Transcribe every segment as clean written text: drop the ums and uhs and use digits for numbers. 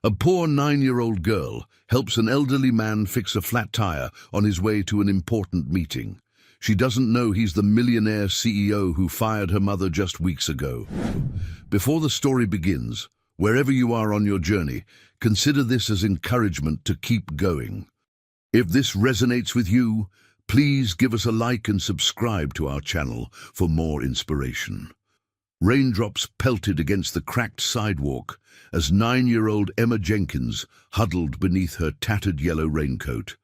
A poor 9-year-old girl helps an elderly man fix a flat tire on his way to an important meeting. She doesn't know he's the millionaire CEO who fired her mother just weeks ago. Before the story begins, wherever you are on your journey, consider this as encouragement to keep going. If this resonates with you, please give us a like and subscribe to our channel for more inspiration. Raindrops pelted against the cracked sidewalk as 9-year-old Emma Jenkins huddled beneath her tattered yellow raincoat.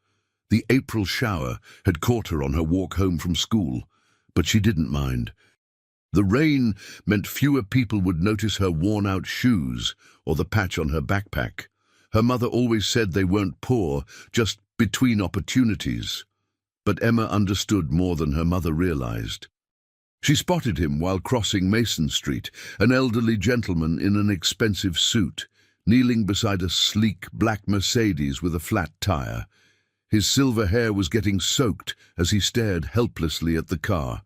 The April shower had caught her on her walk home from school, but she didn't mind. The rain meant fewer people would notice her worn-out shoes or the patch on her backpack. Her mother always said they weren't poor, just between opportunities. But Emma understood more than her mother realized. She spotted him while crossing Mason Street, an elderly gentleman in an expensive suit, kneeling beside a sleek black Mercedes with a flat tire. His silver hair was getting soaked as he stared helplessly at the car.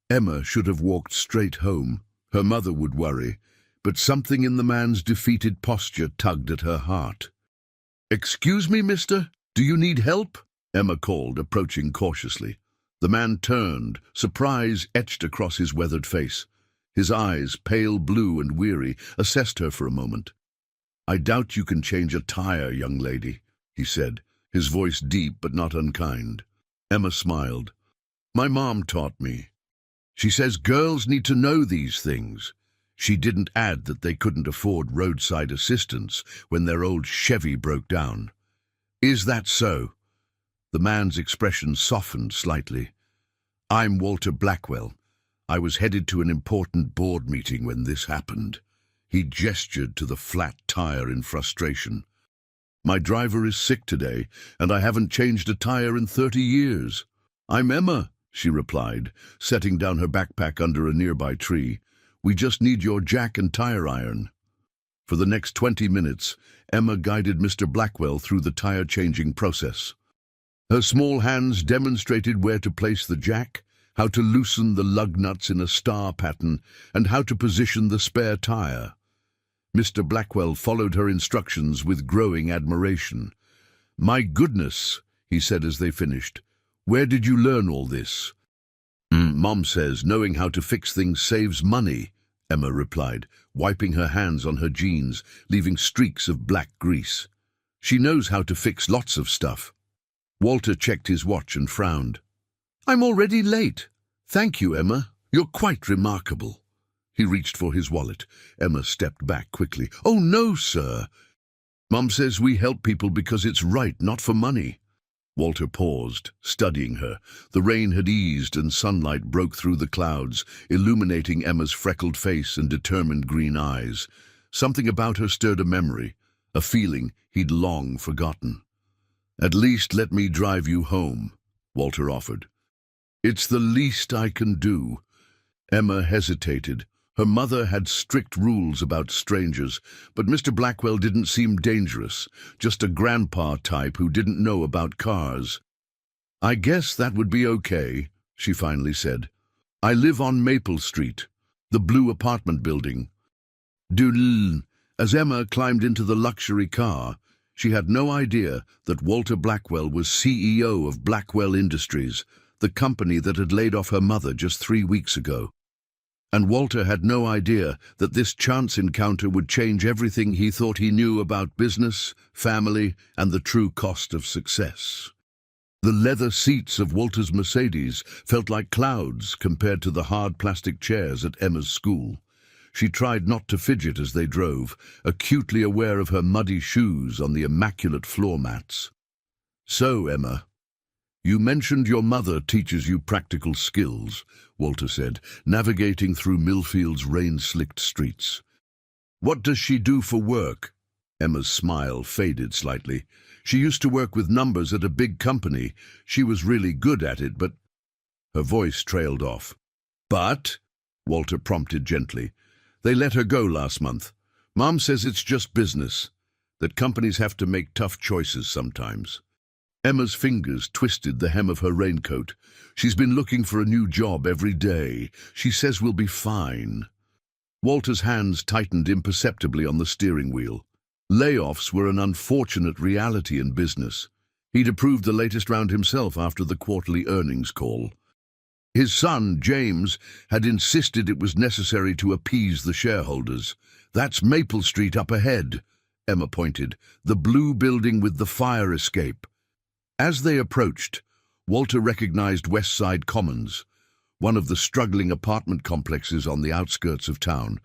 Emma should have walked straight home. Her mother would worry, but something in the man's defeated posture tugged at her heart. "Excuse me, mister, do you need help?" Emma called, approaching cautiously. The man turned, surprise etched across his weathered face. His eyes, pale blue and weary, assessed her for a moment. "I doubt you can change a tire, young lady," he said, his voice deep but not unkind. Emma smiled. "My mom taught me. She says girls need to know these things." She didn't add that they couldn't afford roadside assistance when their old Chevy broke down. "Is that so?" The man's expression softened slightly. "I'm Walter Blackwell. I was headed to an important board meeting when this happened." He gestured to the flat tire in frustration. "My driver is sick today, and I haven't changed a tire in 30 years. "I'm Emma," she replied, setting down her backpack under a nearby tree. "We just need your jack and tire iron." For the next 20 minutes, Emma guided Mr. Blackwell through the tire-changing process. Her small hands demonstrated where to place the jack, how to loosen the lug nuts in a star pattern, and how to position the spare tire. Mr. Blackwell followed her instructions with growing admiration. "My goodness," he said as they finished. "Where did you learn all this?" "Mom says knowing how to fix things saves money," Emma replied, wiping her hands on her jeans, leaving streaks of black grease. "She knows how to fix lots of stuff." Walter checked his watch and frowned. "I'm already late." "Thank you, Emma. You're quite remarkable." He reached for his wallet. Emma stepped back quickly. "Oh, no, sir. Mom says we help people because it's right, not for money." Walter paused, studying her. The rain had eased and sunlight broke through the clouds, illuminating Emma's freckled face and determined green eyes. Something about her stirred a memory, a feeling he'd long forgotten. "At least let me drive you home," Walter offered. "It's the least I can do." Emma hesitated. Her mother had strict rules about strangers, but Mr. Blackwell didn't seem dangerous, just a grandpa type who didn't know about cars. "I guess that would be okay," she finally said. "I live on Maple Street, the blue apartment building." Doodle. As Emma climbed into the luxury car, she had no idea that Walter Blackwell was CEO of Blackwell Industries, the company that had laid off her mother just 3 weeks ago. And Walter had no idea that this chance encounter would change everything he thought he knew about business, family, and the true cost of success. The leather seats of Walter's Mercedes felt like clouds compared to the hard plastic chairs at Emma's school. She tried not to fidget as they drove, acutely aware of her muddy shoes on the immaculate floor mats. "So, Emma, you mentioned your mother teaches you practical skills," Walter said, navigating through Millfield's rain-slicked streets. "What does she do for work?" Emma's smile faded slightly. "She used to work with numbers at a big company. She was really good at it, but—" Her voice trailed off. "But?" Walter prompted gently. "They let her go last month. Mom says it's just business, that companies have to make tough choices sometimes." Emma's fingers twisted the hem of her raincoat. "She's been looking for a new job every day. She says we'll be fine." Walter's hands tightened imperceptibly on the steering wheel. Layoffs were an unfortunate reality in business. He'd approved the latest round himself after the quarterly earnings call. His son, James, had insisted it was necessary to appease the shareholders. "That's Maple Street up ahead," Emma pointed, "the blue building with the fire escape." As they approached, Walter recognized West Side Commons, one of the struggling apartment complexes on the outskirts of town,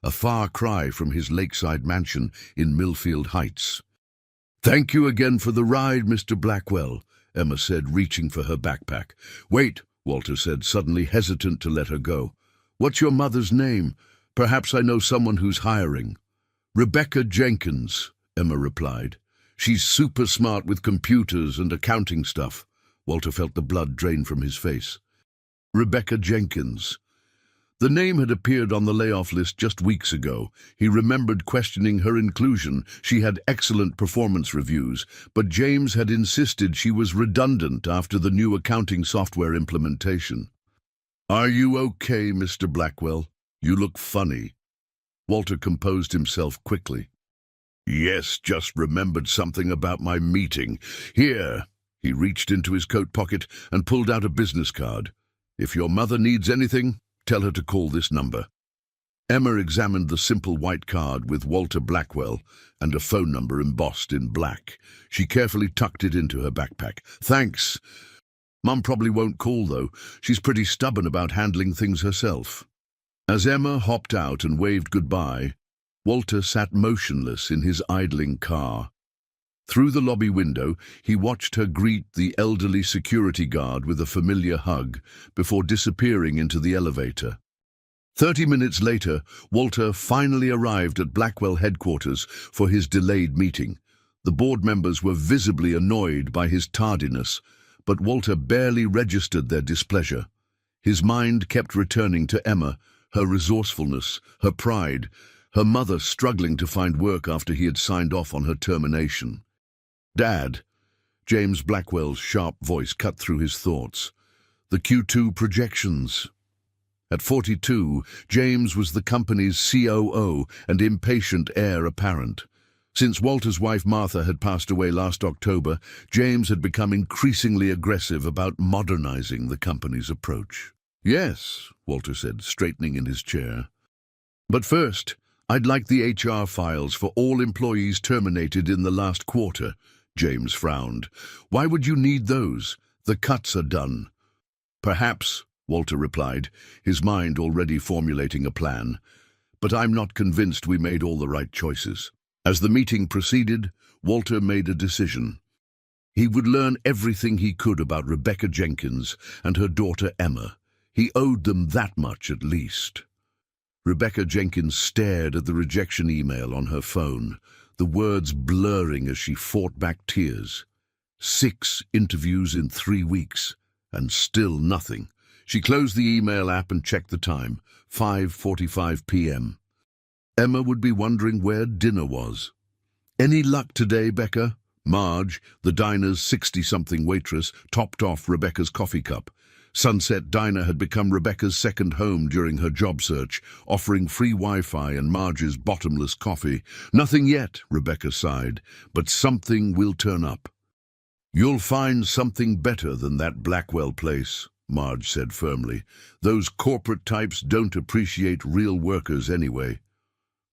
a far cry from his lakeside mansion in Millfield Heights. "Thank you again for the ride, Mr. Blackwell," Emma said, reaching for her backpack. "Wait," Walter said, suddenly hesitant to let her go. "What's your mother's name? Perhaps I know someone who's hiring." "Rebecca Jenkins," Emma replied. "She's super smart with computers and accounting stuff." Walter felt the blood drain from his face. Rebecca Jenkins. The name had appeared on the layoff list just weeks ago. He remembered questioning her inclusion. She had excellent performance reviews, but James had insisted she was redundant after the new accounting software implementation. "Are you okay, Mr. Blackwell? You look funny." Walter composed himself quickly. "Yes, just remembered something about my meeting. Here." He reached into his coat pocket and pulled out a business card. "If your mother needs anything, tell her to call this number." Emma examined the simple white card with Walter Blackwell and a phone number embossed in black. She carefully tucked it into her backpack. "Thanks. Mum probably won't call, though. She's pretty stubborn about handling things herself." As Emma hopped out and waved goodbye, Walter sat motionless in his idling car. Through the lobby window, he watched her greet the elderly security guard with a familiar hug before disappearing into the elevator. 30 minutes later, Walter finally arrived at Blackwell headquarters for his delayed meeting. The board members were visibly annoyed by his tardiness, but Walter barely registered their displeasure. His mind kept returning to Emma, her resourcefulness, her pride, her mother struggling to find work after he had signed off on her termination. "Dad," James Blackwell's sharp voice cut through his thoughts. "The Q2 projections." At 42, James was the company's COO and impatient heir apparent. Since Walter's wife Martha had passed away last October, James had become increasingly aggressive about modernizing the company's approach. "Yes," Walter said, straightening in his chair. "But first, I'd like the HR files for all employees terminated in the last quarter." James frowned. "Why would you need those? The cuts are done." "Perhaps," Walter replied, his mind already formulating a plan. "But I'm not convinced we made all the right choices." As the meeting proceeded, Walter made a decision. He would learn everything he could about Rebecca Jenkins and her daughter Emma. He owed them that much at least. Rebecca Jenkins stared at the rejection email on her phone, the words blurring as she fought back tears. 6 interviews in 3 weeks, and still nothing. She closed the email app and checked the time, 5:45 p.m. Emma would be wondering where dinner was. "Any luck today, Becca?" Marge, the diner's 60-something waitress, topped off Rebecca's coffee cup. Sunset Diner had become Rebecca's second home during her job search, offering free Wi-Fi and Marge's bottomless coffee. "Nothing yet," Rebecca sighed, "but something will turn up." "You'll find something better than that Blackwell place," Marge said firmly. "Those corporate types don't appreciate real workers anyway."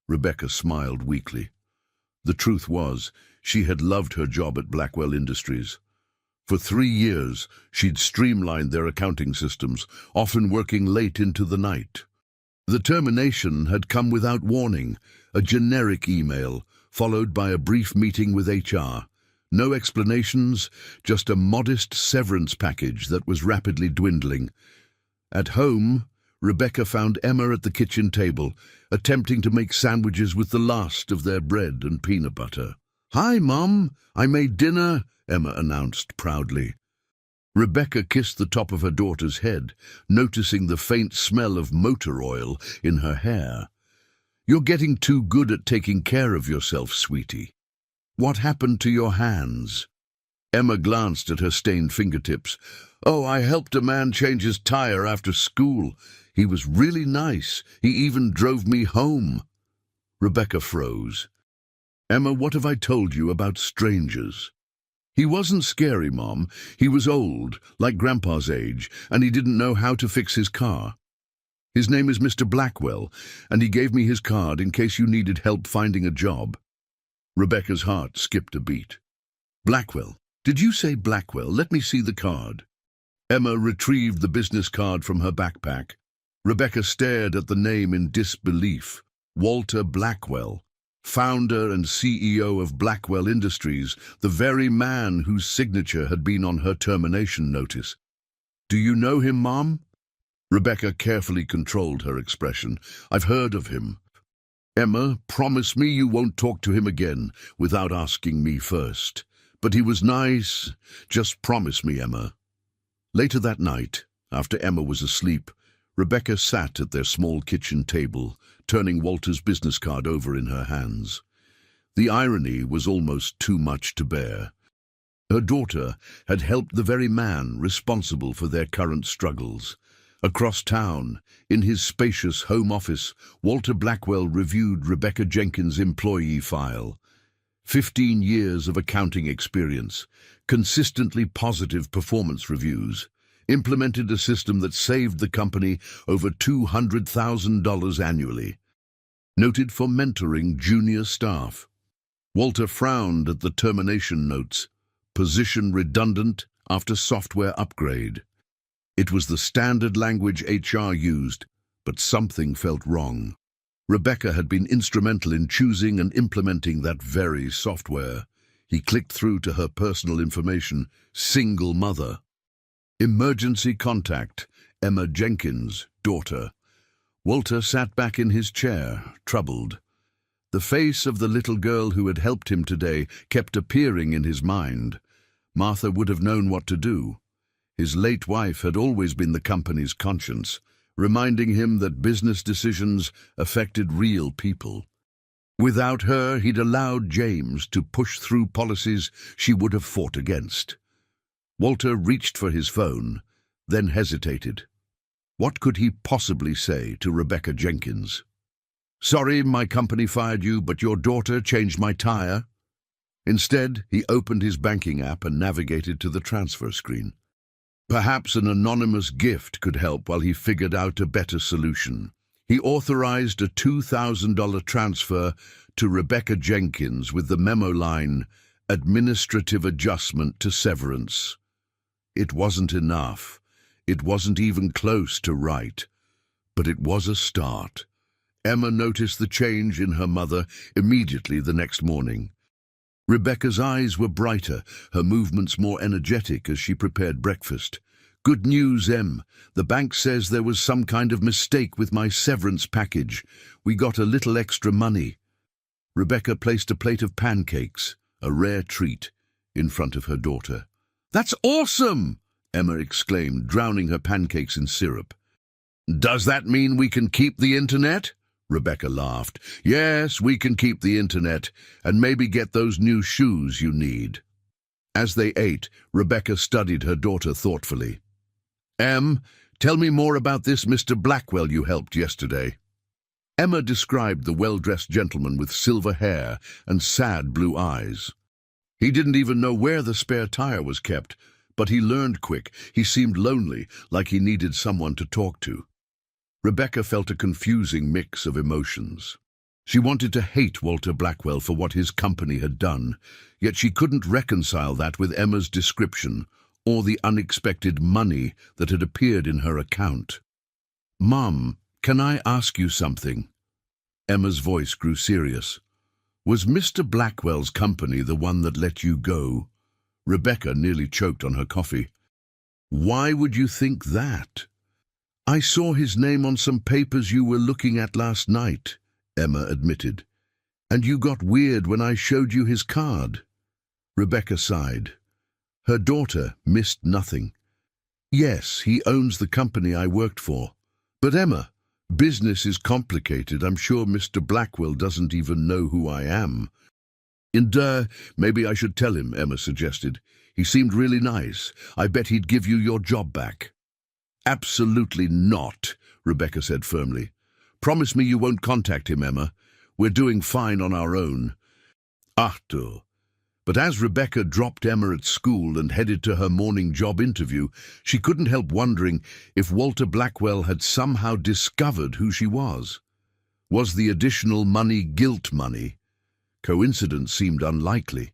Rebecca smiled weakly. The truth was, she had loved her job at Blackwell Industries. For 3 years, she'd streamlined their accounting systems, often working late into the night. The termination had come without warning, a generic email, followed by a brief meeting with HR. No explanations, just a modest severance package that was rapidly dwindling. At home, Rebecca found Emma at the kitchen table, attempting to make sandwiches with the last of their bread and peanut butter. "Hi, Mum, I made dinner," Emma announced proudly. Rebecca kissed the top of her daughter's head, noticing the faint smell of motor oil in her hair. "You're getting too good at taking care of yourself, sweetie. What happened to your hands?" Emma glanced at her stained fingertips. "Oh, I helped a man change his tire after school. He was really nice. He even drove me home." Rebecca froze. Emma, what have I told you about strangers? He wasn't scary, Mom. He was old, like Grandpa's age, and he didn't know how to fix his car. His name is Mr. Blackwell, and he gave me his card in case you needed help finding a job. Rebecca's heart skipped a beat. Blackwell? Did you say Blackwell? Let me see the card. Emma retrieved the business card from her backpack. Rebecca stared at the name in disbelief. Walter Blackwell, founder and CEO of Blackwell Industries, the very man whose signature had been on her termination notice. Do you know him, Mom? Rebecca carefully controlled her expression. I've heard of him. Emma, promise me you won't talk to him again without asking me first. But he was nice. Just promise me, Emma. Later that night, after Emma was asleep, Rebecca sat at their small kitchen table, turning Walter's business card over in her hands. The irony was almost too much to bear. Her daughter had helped the very man responsible for their current struggles. Across town, in his spacious home office, Walter Blackwell reviewed Rebecca Jenkins' employee file. 15 years of accounting experience, consistently positive performance reviews, implemented a system that saved the company over $200,000 annually. Noted for mentoring junior staff. Walter frowned at the termination notes. Position redundant after software upgrade. It was the standard language HR used, but something felt wrong. Rebecca had been instrumental in choosing and implementing that very software. He clicked through to her personal information. Single mother. Emergency contact. Emma Jenkins, daughter. Walter sat back in his chair, troubled. The face of the little girl who had helped him today kept appearing in his mind. Martha would have known what to do. His late wife had always been the company's conscience, reminding him that business decisions affected real people. Without her, he'd allowed James to push through policies she would have fought against. Walter reached for his phone, then hesitated. What could he possibly say to Rebecca Jenkins? Sorry, my company fired you, but your daughter changed my tire. Instead, he opened his banking app and navigated to the transfer screen. Perhaps an anonymous gift could help while he figured out a better solution. He authorized a $2,000 transfer to Rebecca Jenkins with the memo line, administrative adjustment to severance. It wasn't enough. It wasn't even close to right. But it was a start. Emma noticed the change in her mother immediately the next morning. Rebecca's eyes were brighter, her movements more energetic as she prepared breakfast. Good news, Em. The bank says there was some kind of mistake with my severance package. We got a little extra money. Rebecca placed a plate of pancakes, a rare treat, in front of her daughter. That's awesome! Emma exclaimed, drowning her pancakes in syrup. Does that mean we can keep the internet? Rebecca laughed. Yes, we can keep the internet, and maybe get those new shoes you need. As they ate, Rebecca studied her daughter thoughtfully. Em, tell me more about this Mr. Blackwell you helped yesterday. Emma described the well-dressed gentleman with silver hair and sad blue eyes. He didn't even know where the spare tire was kept, but he learned quick. He seemed lonely, like he needed someone to talk to. Rebecca felt a confusing mix of emotions. She wanted to hate Walter Blackwell for what his company had done, yet she couldn't reconcile that with Emma's description or the unexpected money that had appeared in her account. Mom, can I ask you something? Emma's voice grew serious. Was Mr. Blackwell's company the one that let you go? Rebecca nearly choked on her coffee. Why would you think that? I saw his name on some papers you were looking at last night, Emma admitted. And you got weird when I showed you his card. Rebecca sighed. Her daughter missed nothing. Yes, he owns the company I worked for. But Emma, business is complicated. I'm sure Mr. Blackwell doesn't even know who I am. And, maybe I should tell him, Emma suggested. He seemed really nice. I bet he'd give you your job back. Absolutely not, Rebecca said firmly. Promise me you won't contact him, Emma. We're doing fine on our own. Arthur. But as Rebecca dropped Emma at school and headed to her morning job interview, she couldn't help wondering if Walter Blackwell had somehow discovered who she was. Was the additional money guilt money? Coincidence seemed unlikely.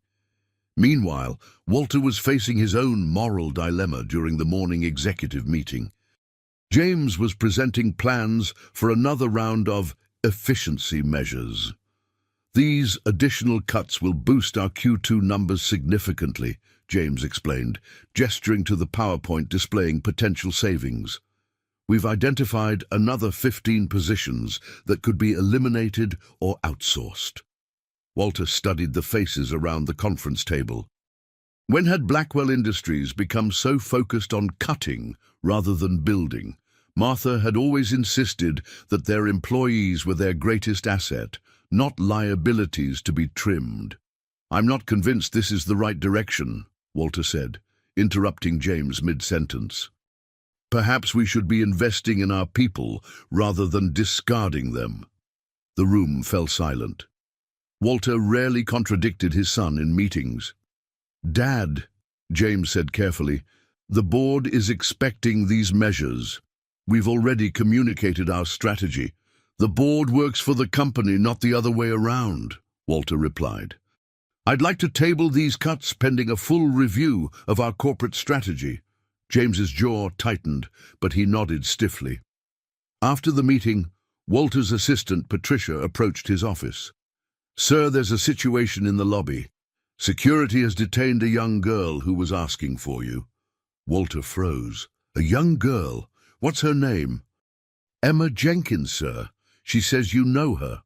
Meanwhile, Walter was facing his own moral dilemma during the morning executive meeting. James was presenting plans for another round of efficiency measures. These additional cuts will boost our Q2 numbers significantly, James explained, gesturing to the PowerPoint displaying potential savings. We've identified another 15 positions that could be eliminated or outsourced. Walter studied the faces around the conference table. When had Blackwell Industries become so focused on cutting rather than building? Martha had always insisted that their employees were their greatest asset, not liabilities to be trimmed. I'm not convinced this is the right direction, Walter said, interrupting James mid-sentence. Perhaps we should be investing in our people rather than discarding them. The room fell silent. Walter rarely contradicted his son in meetings. Dad, James said carefully, the board is expecting these measures. We've already communicated our strategy. The board works for the company, not the other way around, Walter replied. I'd like to table these cuts pending a full review of our corporate strategy. James's jaw tightened, but he nodded stiffly. After the meeting, Walter's assistant, Patricia, approached his office. Sir, there's a situation in the lobby. Security has detained a young girl who was asking for you. Walter froze. A young girl? What's her name? Emma Jenkins, sir. She says you know her.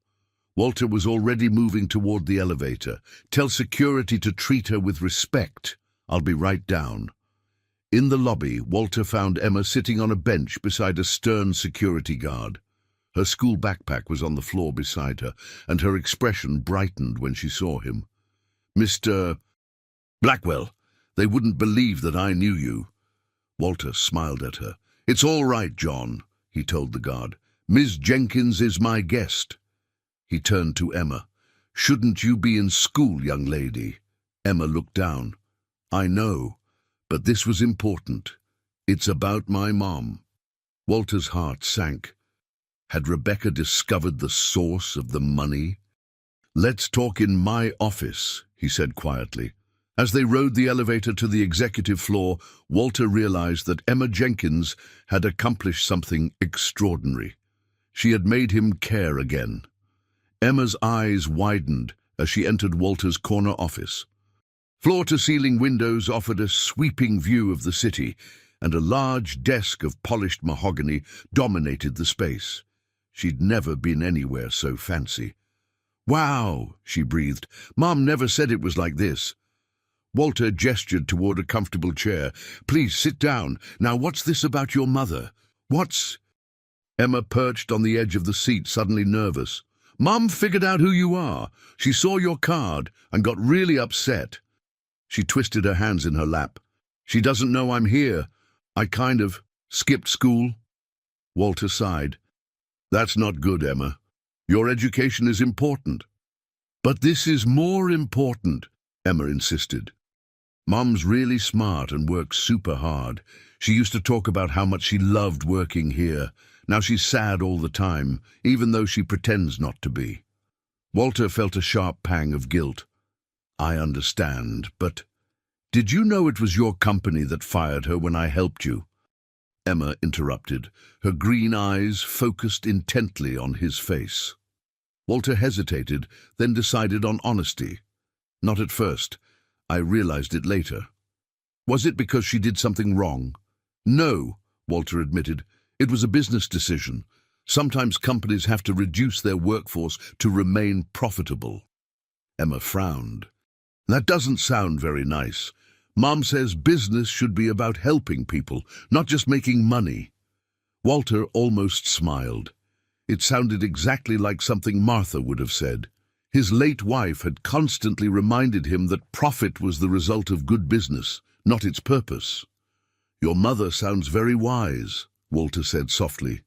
Walter was already moving toward the elevator. Tell security to treat her with respect. I'll be right down. In the lobby, Walter found Emma sitting on a bench beside a stern security guard. Her school backpack was on the floor beside her, and her expression brightened when she saw him. Mr. Blackwell, they wouldn't believe that I knew you. Walter smiled at her. It's all right, John, he told the guard. Ms. Jenkins is my guest. He turned to Emma. Shouldn't you be in school, young lady? Emma looked down. I know, but this was important. It's about my mom. Walter's heart sank. Had Rebecca discovered the source of the money? Let's talk in my office, he said quietly. As they rode the elevator to the executive floor, Walter realized that Emma Jenkins had accomplished something extraordinary. She had made him care again. Emma's eyes widened as she entered Walter's corner office. Floor-to-ceiling windows offered a sweeping view of the city, and a large desk of polished mahogany dominated the space. She'd never been anywhere so fancy. Wow, she breathed. Mom never said it was like this. Walter gestured toward a comfortable chair. Please sit down. Now what's this about your mother? What's... Emma perched on the edge of the seat, suddenly nervous. Mom figured out who you are. She saw your card and got really upset. She twisted her hands in her lap. She doesn't know I'm here. I kind of skipped school. Walter sighed. That's not good, Emma. Your education is important. But this is more important, Emma insisted. Mom's really smart and works super hard. She used to talk about how much she loved working here. Now she's sad all the time, even though she pretends not to be. Walter felt a sharp pang of guilt. I understand, but did you know it was your company that fired her when I helped you? Emma interrupted, her green eyes focused intently on his face. Walter hesitated, then decided on honesty. Not at first. I realized it later. Was it because she did something wrong? No, Walter admitted. It was a business decision. Sometimes companies have to reduce their workforce to remain profitable. Emma frowned. That doesn't sound very nice. Mom says business should be about helping people, not just making money. Walter almost smiled. It sounded exactly like something Martha would have said. His late wife had constantly reminded him that profit was the result of good business, not its purpose. Your mother sounds very wise, Walter said softly.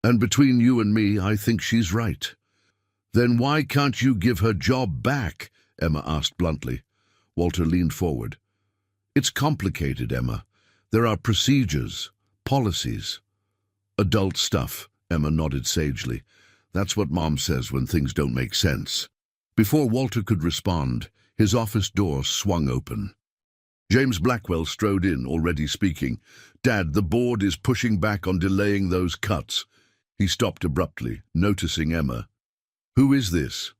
And between you and me, I think she's right. Then why can't you give her job back? Emma asked bluntly. Walter leaned forward. It's complicated, Emma. There are procedures, policies. Adult stuff, Emma nodded sagely. That's what Mom says when things don't make sense. Before Walter could respond, his office door swung open. James Blackwell strode in, already speaking. Dad, the board is pushing back on delaying those cuts. He stopped abruptly, noticing Emma. Who is this?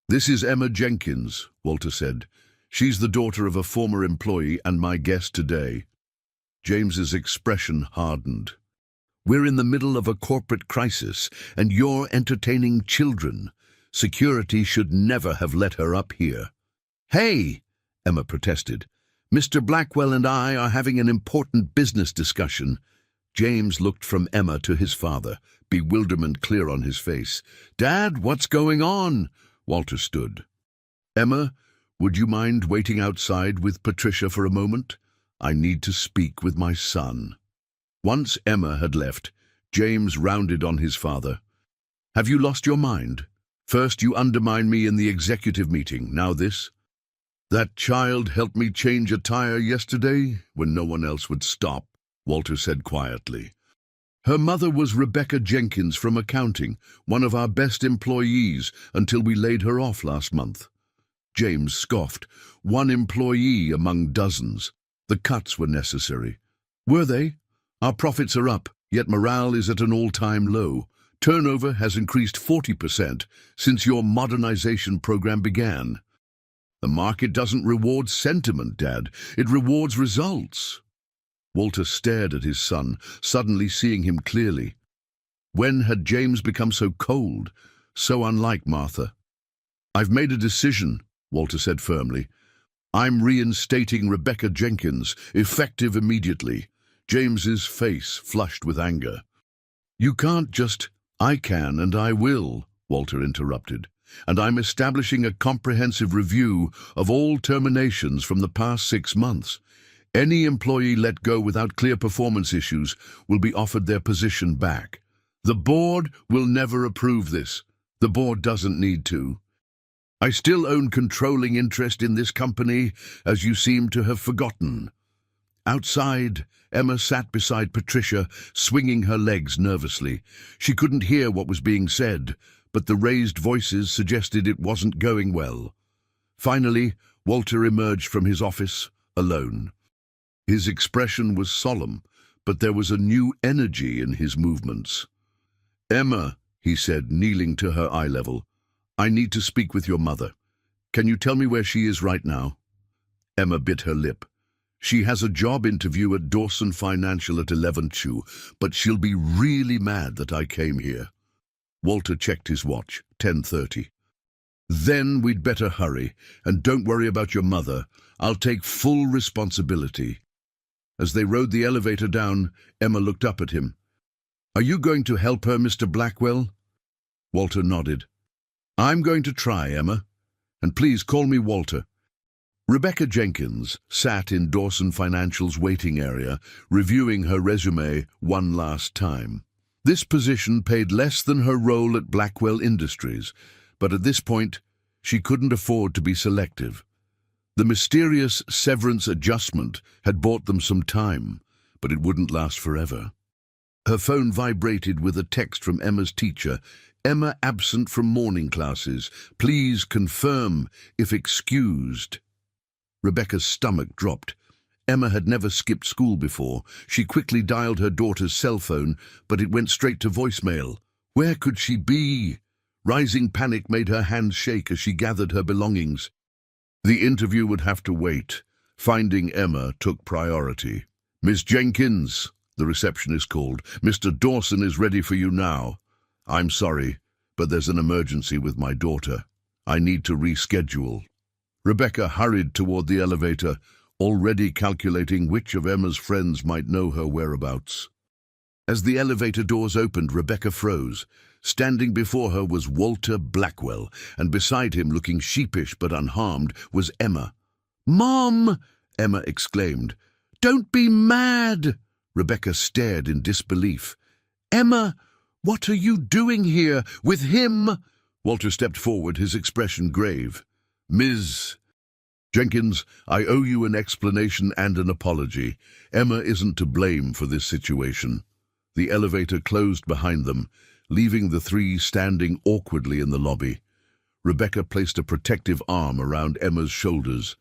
This is Emma Jenkins, Walter said. She's the daughter of a former employee and my guest today. James's expression hardened. We're in the middle of a corporate crisis, and you're entertaining children. Security should never have let her up here. Hey, Emma protested. Mr. Blackwell and I are having an important business discussion. James looked from Emma to his father, bewilderment clear on his face. Dad, what's going on? Walter stood. Emma, would you mind waiting outside with Patricia for a moment? I need to speak with my son. Once Emma had left, James rounded on his father. Have you lost your mind? First you undermined me in the executive meeting, now this? That child helped me change a tire yesterday when no one else would stop, Walter said quietly. Her mother was Rebecca Jenkins from accounting, one of our best employees, until we laid her off last month. James scoffed. One employee among dozens. The cuts were necessary. Were they? Our profits are up, yet morale is at an all-time low. Turnover has increased 40% since your modernization program began. The market doesn't reward sentiment, Dad. It rewards results. Walter stared at his son, suddenly seeing him clearly. When had James become so cold, so unlike Martha? I've made a decision, Walter said firmly. I'm reinstating Rebecca Jenkins, effective immediately. James's face flushed with anger. You can't just... I can and I will, Walter interrupted. And I'm establishing a comprehensive review of all terminations from the past 6 months. Any employee let go without clear performance issues will be offered their position back. The board will never approve this. The board doesn't need to. I still own controlling interest in this company, as you seem to have forgotten. Outside, Emma sat beside Patricia, swinging her legs nervously. She couldn't hear what was being said, but the raised voices suggested it wasn't going well. Finally, Walter emerged from his office, alone. His expression was solemn, but there was a new energy in his movements. Emma, he said, kneeling to her eye level, I need to speak with your mother. Can you tell me where she is right now? Emma bit her lip. She has a job interview at Dawson Financial at 11 to, but she'll be really mad that I came here. Walter checked his watch, 10:30. Then we'd better hurry, and don't worry about your mother. I'll take full responsibility. As they rode the elevator down, Emma looked up at him. Are you going to help her, Mr. Blackwell? Walter nodded. I'm going to try, Emma. And please call me Walter. Rebecca Jenkins sat in Dawson Financial's waiting area, reviewing her resume one last time. This position paid less than her role at Blackwell Industries, but at this point, she couldn't afford to be selective. The mysterious severance adjustment had bought them some time, but it wouldn't last forever. Her phone vibrated with a text from Emma's teacher. Emma absent from morning classes. Please confirm if excused. Rebecca's stomach dropped. Emma had never skipped school before. She quickly dialed her daughter's cell phone, but it went straight to voicemail. Where could she be? Rising panic made her hands shake as she gathered her belongings. The interview would have to wait. Finding Emma took priority. Miss Jenkins, the receptionist called. Mr. Dawson is ready for you now. I'm sorry, but there's an emergency with my daughter. I need to reschedule. Rebecca hurried toward the elevator, already calculating which of Emma's friends might know her whereabouts. As the elevator doors opened, Rebecca froze. Standing before her was Walter Blackwell, and beside him, looking sheepish but unharmed, was Emma. "Mom!" Emma exclaimed. "Don't be mad!" Rebecca stared in disbelief. "Emma, what are you doing here, with him?" Walter stepped forward, his expression grave. Ms. Jenkins, I owe you an explanation and an apology. Emma isn't to blame for this situation. The elevator closed behind them, leaving the three standing awkwardly in the lobby. Rebecca placed a protective arm around Emma's shoulders.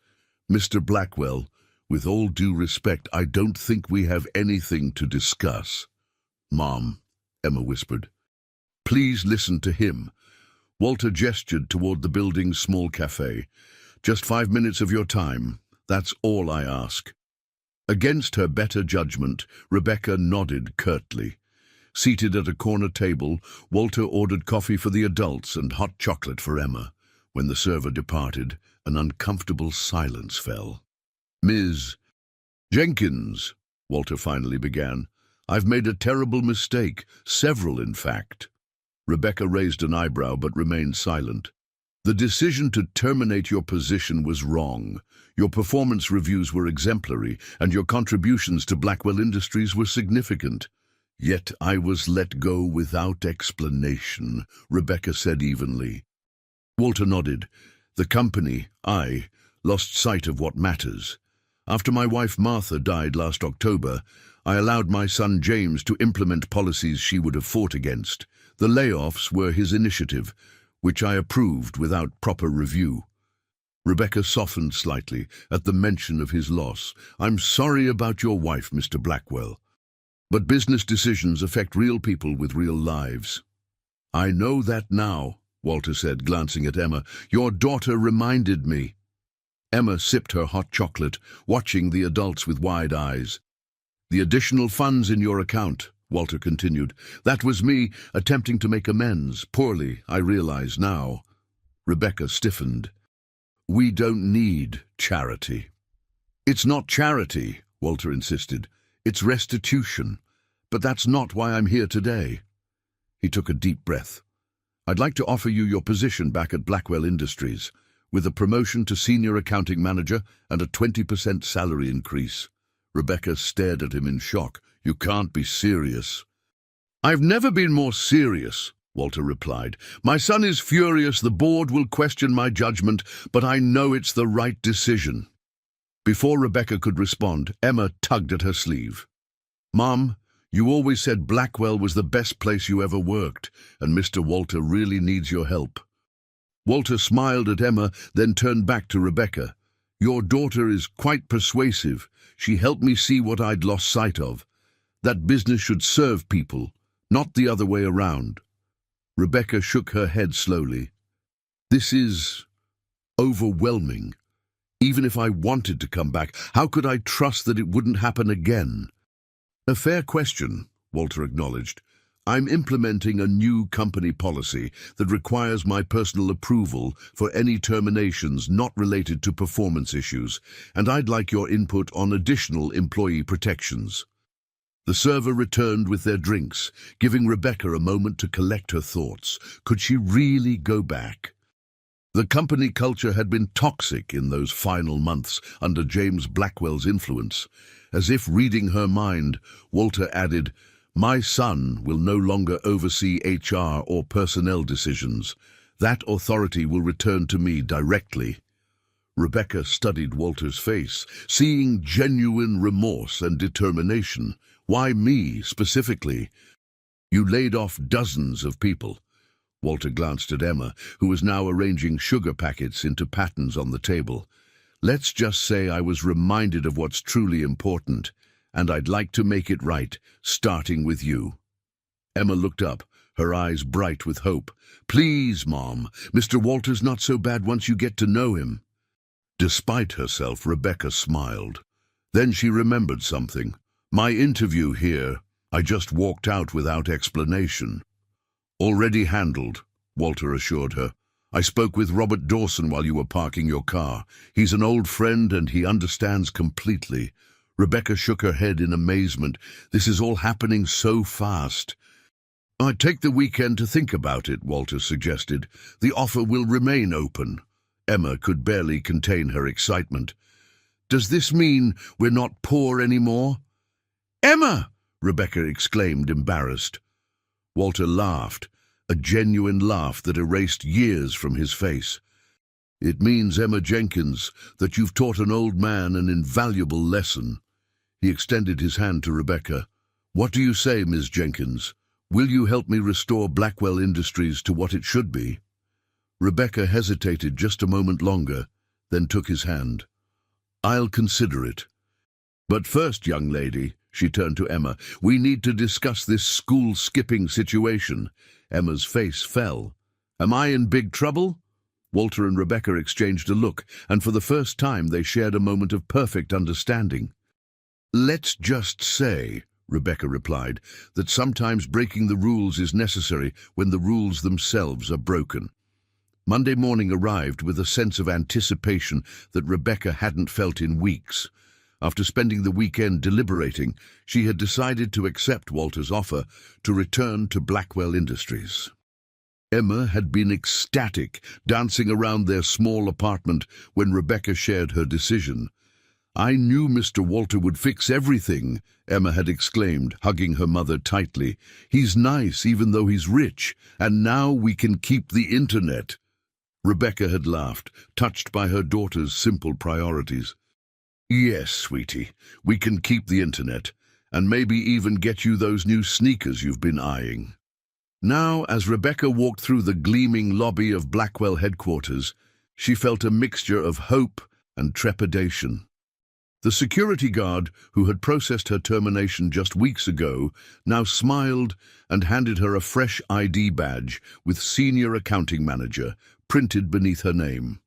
Mr. Blackwell, with all due respect, I don't think we have anything to discuss. Mom, Emma whispered. Please listen to him. Walter gestured toward the building's small cafe. Just 5 minutes of your time. That's all I ask. Against her better judgment, Rebecca nodded curtly. Seated at a corner table, Walter ordered coffee for the adults and hot chocolate for Emma. When the server departed, an uncomfortable silence fell. Ms. Jenkins, Walter finally began, I've made a terrible mistake, several in fact. Rebecca raised an eyebrow but remained silent. The decision to terminate your position was wrong. Your performance reviews were exemplary, and your contributions to Blackwell Industries were significant. Yet I was let go without explanation, Rebecca said evenly. Walter nodded. The company, I, lost sight of what matters. After my wife Mothe died last October, I allowed my son James to implement policies she would have fought against. The layoffs were his initiative, which I approved without proper review. Rebecca softened slightly at the mention of his loss. I'm sorry about your wife, Mr. Blackwell. But business decisions affect real people with real lives. I know that now, Walter said, glancing at Emma. Your daughter reminded me. Emma sipped her hot chocolate, watching the adults with wide eyes. The additional funds in your account, Walter continued. That was me attempting to make amends. Poorly, I realize now. Rebecca stiffened. We don't need charity. It's not charity, Walter insisted. It's restitution. But that's not why I'm here today. He took a deep breath. I'd like to offer you your position back at Blackwell Industries, with a promotion to senior accounting manager and a 20% salary increase. Rebecca stared at him in shock. You can't be serious. I've never been more serious, Walter replied. My son is furious. The board will question my judgment, but I know it's the right decision. Before Rebecca could respond, Emma tugged at her sleeve. Mom, you always said Blackwell was the best place you ever worked, and Mr. Walter really needs your help. Walter smiled at Emma, then turned back to Rebecca. Your daughter is quite persuasive. She helped me see what I'd lost sight of. That business should serve people, not the other way around. Rebecca shook her head slowly. This is overwhelming. Even if I wanted to come back, how could I trust that it wouldn't happen again? A fair question, Walter acknowledged. I'm implementing a new company policy that requires my personal approval for any terminations not related to performance issues, and I'd like your input on additional employee protections. The server returned with their drinks, giving Rebecca a moment to collect her thoughts. Could she really go back? The company culture had been toxic in those final months under James Blackwell's influence. As if reading her mind, Walter added, My son will no longer oversee HR or personnel decisions. That authority will return to me directly. Rebecca studied Walter's face, seeing genuine remorse and determination. Why me, specifically? You laid off dozens of people. Walter glanced at Emma, who was now arranging sugar packets into patterns on the table. Let's just say I was reminded of what's truly important, and I'd like to make it right, starting with you. Emma looked up, her eyes bright with hope. Please, Mom, Mr. Walter's not so bad once you get to know him. Despite herself, Rebecca smiled. Then she remembered something. My interview here, I just walked out without explanation. Already handled, Walter assured her. I spoke with Robert Dawson while you were parking your car. He's an old friend and he understands completely. Rebecca shook her head in amazement. This is all happening so fast. I'd take the weekend to think about it, Walter suggested. The offer will remain open. Emma could barely contain her excitement. Does this mean we're not poor anymore? Emma! Rebecca exclaimed, embarrassed. Walter laughed, a genuine laugh that erased years from his face. It means, Emma Jenkins, that you've taught an old man an invaluable lesson. He extended his hand to Rebecca. What do you say, Ms. Jenkins? Will you help me restore Blackwell Industries to what it should be? Rebecca hesitated just a moment longer, then took his hand. I'll consider it. But first, young lady, she turned to Emma, we need to discuss this school skipping situation. Emma's face fell. Am I in big trouble? Walter and Rebecca exchanged a look, and for the first time they shared a moment of perfect understanding. Let's just say, Rebecca replied, that sometimes breaking the rules is necessary when the rules themselves are broken. Monday morning arrived with a sense of anticipation that Rebecca hadn't felt in weeks. After spending the weekend deliberating, she had decided to accept Walter's offer to return to Blackwell Industries. Emma had been ecstatic, dancing around their small apartment when Rebecca shared her decision. I knew Mr. Walter would fix everything, Emma had exclaimed, hugging her mother tightly. He's nice even though he's rich, and now we can keep the internet. Rebecca had laughed, touched by her daughter's simple priorities. Yes, sweetie, we can keep the internet, and maybe even get you those new sneakers you've been eyeing. Now, as Rebecca walked through the gleaming lobby of Blackwell headquarters, she felt a mixture of hope and trepidation. The security guard, who had processed her termination just weeks ago, now smiled and handed her a fresh ID badge with Senior Accounting Manager printed beneath her name.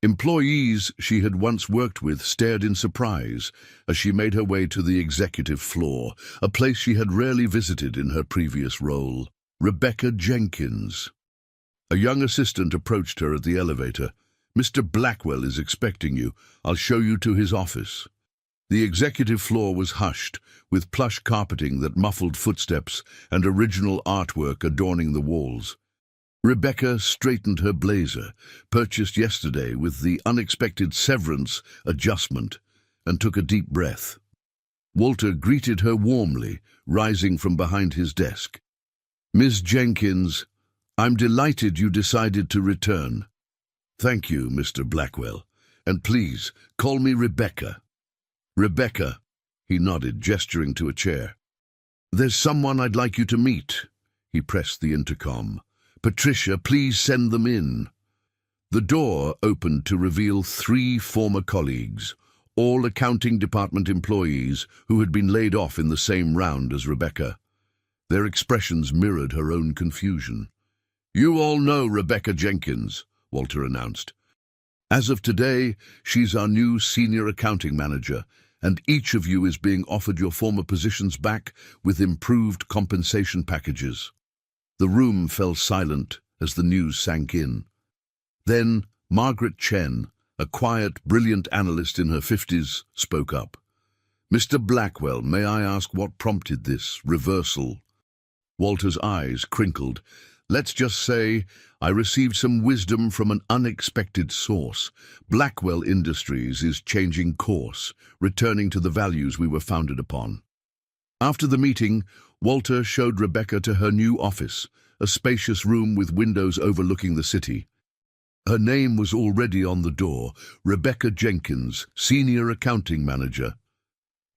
Employees she had once worked with stared in surprise as she made her way to the executive floor, a place she had rarely visited in her previous role. Rebecca Jenkins. A young assistant approached her at the elevator. Mr. Blackwell is expecting you. I'll show you to his office. The executive floor was hushed, with plush carpeting that muffled footsteps and original artwork adorning the walls. Rebecca straightened her blazer, purchased yesterday with the unexpected severance adjustment, and took a deep breath. Walter greeted her warmly, rising from behind his desk. Ms. Jenkins, I'm delighted you decided to return. Thank you, Mr. Blackwell, and please, call me Rebecca. Rebecca, he nodded, gesturing to a chair. There's someone I'd like you to meet. He pressed the intercom. Patricia, please send them in. The door opened to reveal 3 former colleagues, all accounting department employees who had been laid off in the same round as Rebecca. Their expressions mirrored her own confusion. You all know Rebecca Jenkins, Walter announced. As of today, she's our new Senior Accounting Manager, and each of you is being offered your former positions back with improved compensation packages. The room fell silent as the news sank in. Then Margaret Chen, a quiet, brilliant analyst in her 50s, spoke up. Mr. Blackwell, may I ask what prompted this reversal? Walter's eyes crinkled. Let's just say I received some wisdom from an unexpected source. Blackwell Industries is changing course, returning to the values we were founded upon. After the meeting, Walter showed Rebecca to her new office, a spacious room with windows overlooking the city. Her name was already on the door, Rebecca Jenkins, Senior Accounting Manager.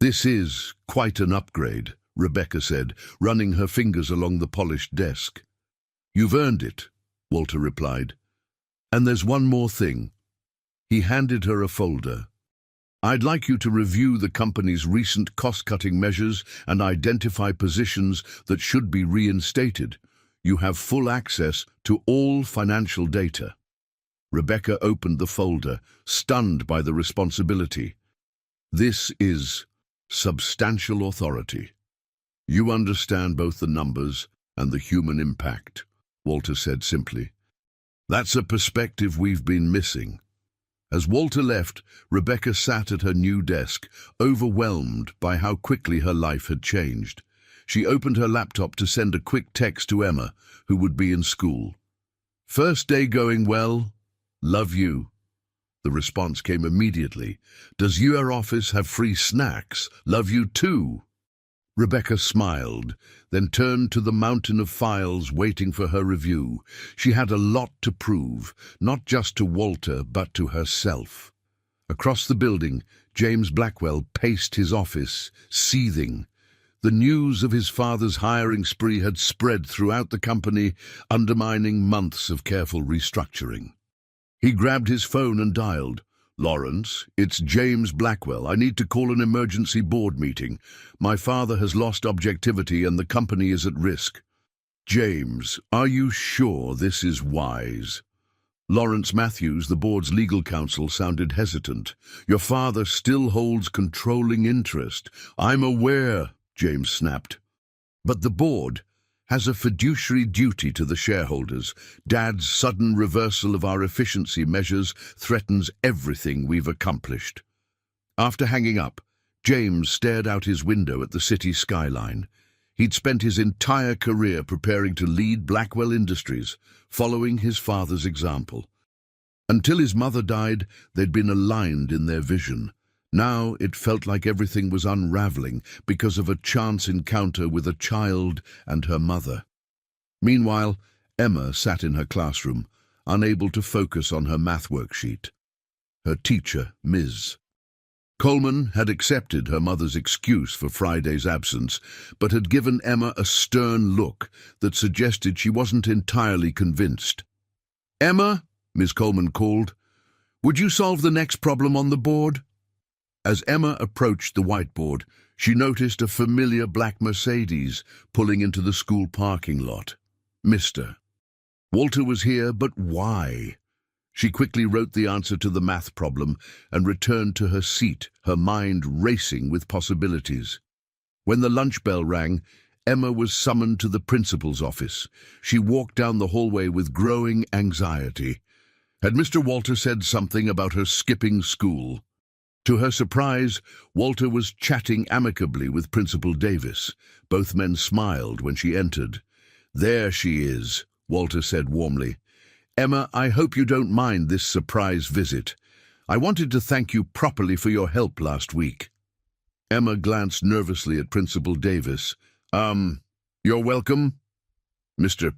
This is quite an upgrade, Rebecca said, running her fingers along the polished desk. You've earned it, Walter replied. And there's one more thing. He handed her a folder. I'd like you to review the company's recent cost-cutting measures and identify positions that should be reinstated. You have full access to all financial data. Rebecca opened the folder, stunned by the responsibility. This is substantial authority. You understand both the numbers and the human impact, Walter said simply. That's a perspective we've been missing. As Walter left, Rebecca sat at her new desk, overwhelmed by how quickly her life had changed. She opened her laptop to send a quick text to Emma, who would be in school. First day going well? Love you. The response came immediately. Does your office have free snacks? Love you too. Rebecca smiled, then turned to the mountain of files waiting for her review. She had a lot to prove, not just to Walter, but to herself. Across the building, James Blackwell paced his office, seething. The news of his father's hiring spree had spread throughout the company, undermining months of careful restructuring. He grabbed his phone and dialed. "Lawrence, it's James Blackwell. I need to call an emergency board meeting. My father has lost objectivity and the company is at risk." "James, are you sure this is wise?" Lawrence Matthews, the board's legal counsel, sounded hesitant. "Your father still holds controlling interest." "I'm aware," James snapped. "But the board has a fiduciary duty to the shareholders. Dad's sudden reversal of our efficiency measures threatens everything we've accomplished." After hanging up, James stared out his window at the city skyline. He'd spent his entire career preparing to lead Blackwell Industries, following his father's example. Until his mother died, they'd been aligned in their vision. Now it felt like everything was unraveling because of a chance encounter with a child and her mother. Meanwhile, Emma sat in her classroom, unable to focus on her math worksheet. Her teacher, Ms. Coleman, had accepted her mother's excuse for Friday's absence, but had given Emma a stern look that suggested she wasn't entirely convinced. "Emma," Ms. Coleman called, "would you solve the next problem on the board?" As Emma approached the whiteboard, she noticed a familiar black Mercedes pulling into the school parking lot. Mr. Walter was here, but why? She quickly wrote the answer to the math problem and returned to her seat, her mind racing with possibilities. When the lunch bell rang, Emma was summoned to the principal's office. She walked down the hallway with growing anxiety. Had Mr. Walter said something about her skipping school? To her surprise, Walter was chatting amicably with Principal Davis. Both men smiled when she entered. "There she is," Walter said warmly. "Emma, I hope you don't mind this surprise visit. I wanted to thank you properly for your help last week." Emma glanced nervously at Principal Davis. You're welcome." "Mr.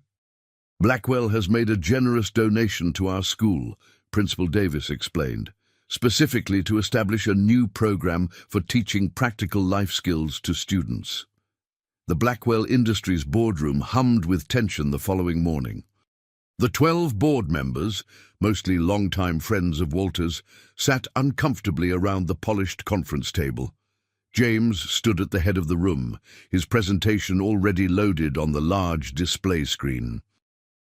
Blackwell has made a generous donation to our school," Principal Davis explained, "specifically to establish a new program for teaching practical life skills to students." The Blackwell Industries boardroom hummed with tension the following morning. The 12 board members, mostly longtime friends of Walter's, sat uncomfortably around the polished conference table. James stood at the head of the room, his presentation already loaded on the large display screen.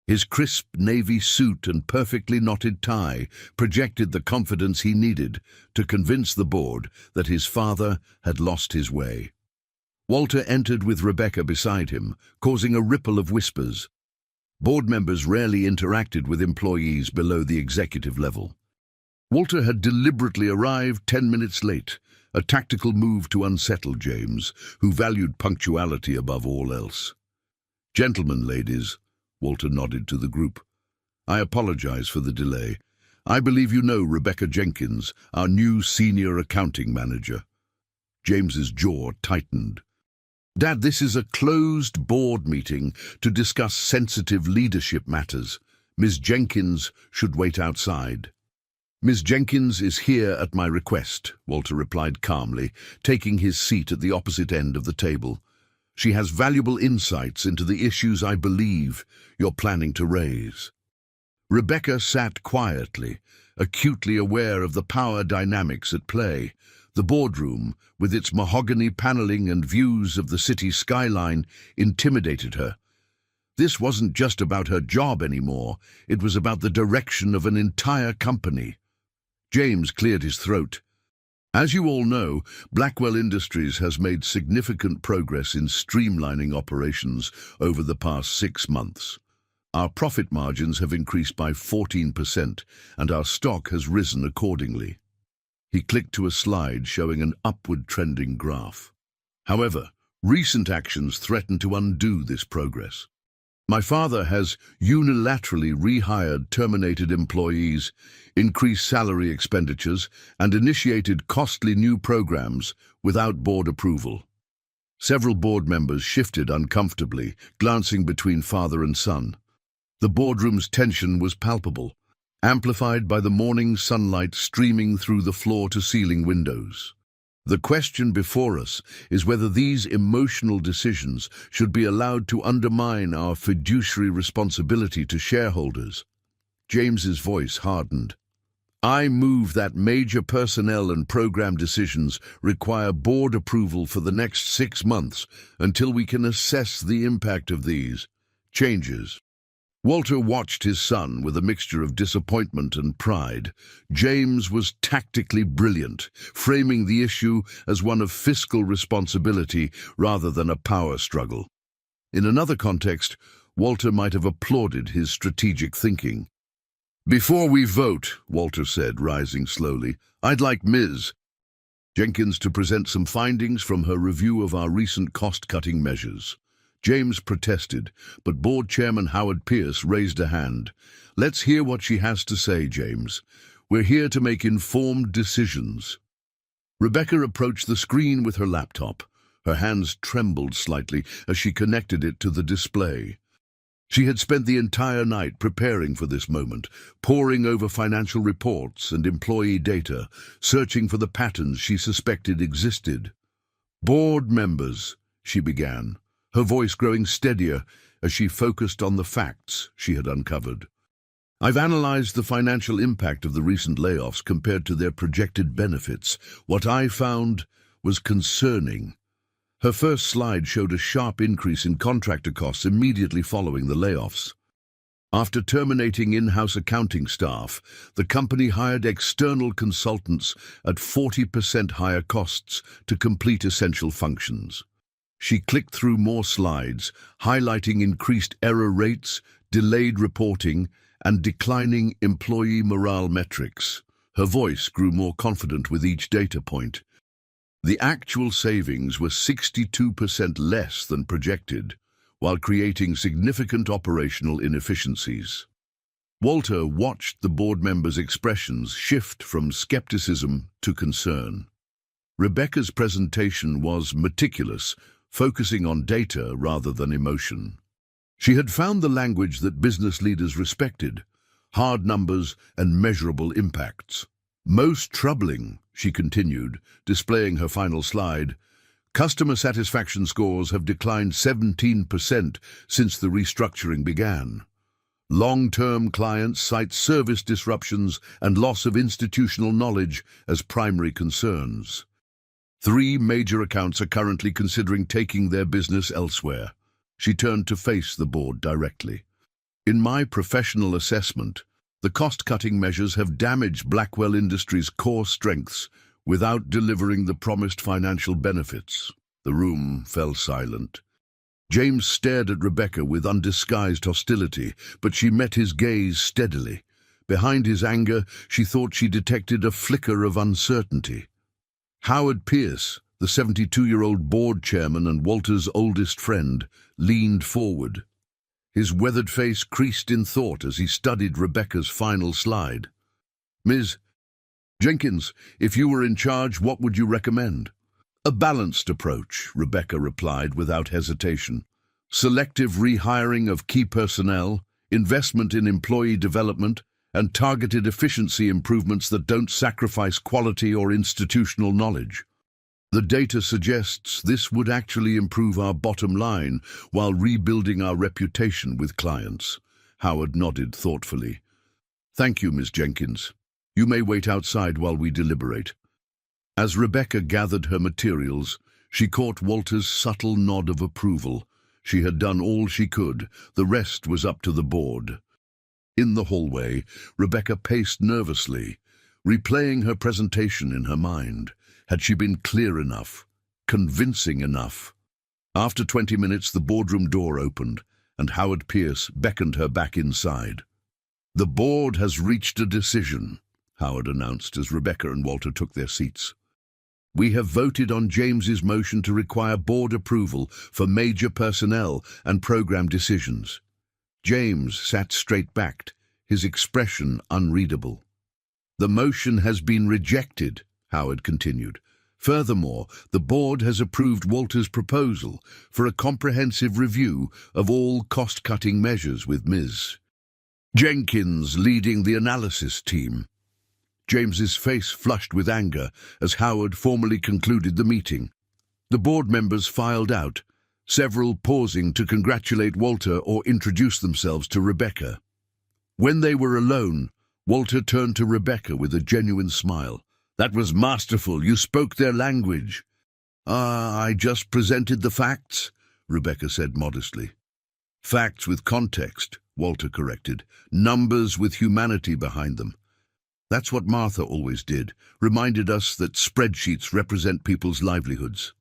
His crisp navy suit and perfectly knotted tie projected the confidence he needed to convince the board that his father had lost his way. Walter entered with Rebecca beside him, causing a ripple of whispers. Board members rarely interacted with employees below the executive level. Walter had deliberately arrived 10 minutes late, a tactical move to unsettle James, who valued punctuality above all else. "Gentlemen, ladies," Walter nodded to the group, "I apologize for the delay. I believe you know Rebecca Jenkins, our new senior accounting manager." James's jaw tightened. "Dad, this is a closed board meeting to discuss sensitive leadership matters. Ms. Jenkins should wait outside." "Ms. Jenkins is here at my request," Walter replied calmly, taking his seat at the opposite end of the table. "She has valuable insights into the issues I believe you're planning to raise." Rebecca sat quietly, acutely aware of the power dynamics at play. The boardroom, with its mahogany paneling and views of the city skyline, intimidated her. This wasn't just about her job anymore, it was about the direction of an entire company. James cleared his throat. "As you all know, Blackwell Industries has made significant progress in streamlining operations over the past 6 months. Our profit margins have increased by 14%, and our stock has risen accordingly." He clicked to a slide showing an upward trending graph. "However, recent actions threaten to undo this progress. My father has unilaterally rehired terminated employees, increased salary expenditures, and initiated costly new programs without board approval." Several board members shifted uncomfortably, glancing between father and son. The boardroom's tension was palpable, amplified by the morning sunlight streaming through the floor-to-ceiling windows. The question before us is whether these emotional decisions should be allowed to undermine our fiduciary responsibility to shareholders. James's voice hardened. I move that major personnel and program decisions require board approval for the next 6 months until we can assess the impact of these changes. Walter watched his son with a mixture of disappointment and pride. James was tactically brilliant, framing the issue as one of fiscal responsibility rather than a power struggle. In another context, Walter might have applauded his strategic thinking. Before we vote, Walter said, rising slowly, I'd like Ms. Jenkins to present some findings from her review of our recent cost-cutting measures. James protested, but Board Chairman Howard Pierce raised a hand. Let's hear what she has to say, James. We're here to make informed decisions. Rebecca approached the screen with her laptop. Her hands trembled slightly as she connected it to the display. She had spent the entire night preparing for this moment, poring over financial reports and employee data, searching for the patterns she suspected existed. Board members, she began, her voice growing steadier as she focused on the facts she had uncovered. I've analyzed the financial impact of the recent layoffs compared to their projected benefits. What I found was concerning. Her first slide showed a sharp increase in contractor costs immediately following the layoffs. After terminating in-house accounting staff, the company hired external consultants at 40% higher costs to complete essential functions. She clicked through more slides, highlighting increased error rates, delayed reporting, and declining employee morale metrics. Her voice grew more confident with each data point. The actual savings were 62% less than projected, while creating significant operational inefficiencies. Walter watched the board members' expressions shift from skepticism to concern. Rebecca's presentation was meticulous, focusing on data rather than emotion. She had found the language that business leaders respected: hard numbers and measurable impacts. Most troubling, she continued, displaying her final slide, customer satisfaction scores have declined 17% since the restructuring began. Long-term clients cite service disruptions and loss of institutional knowledge as primary concerns. 3 major accounts are currently considering taking their business elsewhere. She turned to face the board directly. In my professional assessment, the cost-cutting measures have damaged Blackwell Industries' core strengths without delivering the promised financial benefits. The room fell silent. James stared at Rebecca with undisguised hostility, but she met his gaze steadily. Behind his anger, she thought she detected a flicker of uncertainty. Howard Pierce, the 72-year-old board chairman and Walter's oldest friend, leaned forward. His weathered face creased in thought as he studied Rebecca's final slide. Ms. Jenkins, if you were in charge, what would you recommend? A balanced approach, Rebecca replied without hesitation. Selective rehiring of key personnel, investment in employee development, and targeted efficiency improvements that don't sacrifice quality or institutional knowledge. The data suggests this would actually improve our bottom line while rebuilding our reputation with clients. Howard nodded thoughtfully. Thank you, Ms. Jenkins. You may wait outside while we deliberate. As Rebecca gathered her materials, she caught Walter's subtle nod of approval. She had done all she could. The rest was up to the board. In the hallway, Rebecca paced nervously, replaying her presentation in her mind. Had she been clear enough? Convincing enough? After 20 minutes, the boardroom door opened, and Howard Pierce beckoned her back inside. The board has reached a decision, Howard announced as Rebecca and Walter took their seats. We have voted on James's motion to require board approval for major personnel and program decisions. James sat straight-backed, his expression unreadable. The motion has been rejected, Howard continued. Furthermore, the board has approved Walter's proposal for a comprehensive review of all cost-cutting measures with Ms. Jenkins leading the analysis team. James's face flushed with anger as Howard formally concluded the meeting. The board members filed out, several pausing to congratulate Walter or introduce themselves to Rebecca. When they were alone, Walter turned to Rebecca with a genuine smile. "That was masterful. You spoke their language." I just presented the facts," Rebecca said modestly. "Facts with context," Walter corrected. "Numbers with humanity behind them. That's what Martha always did, reminded us that spreadsheets represent people's livelihoods."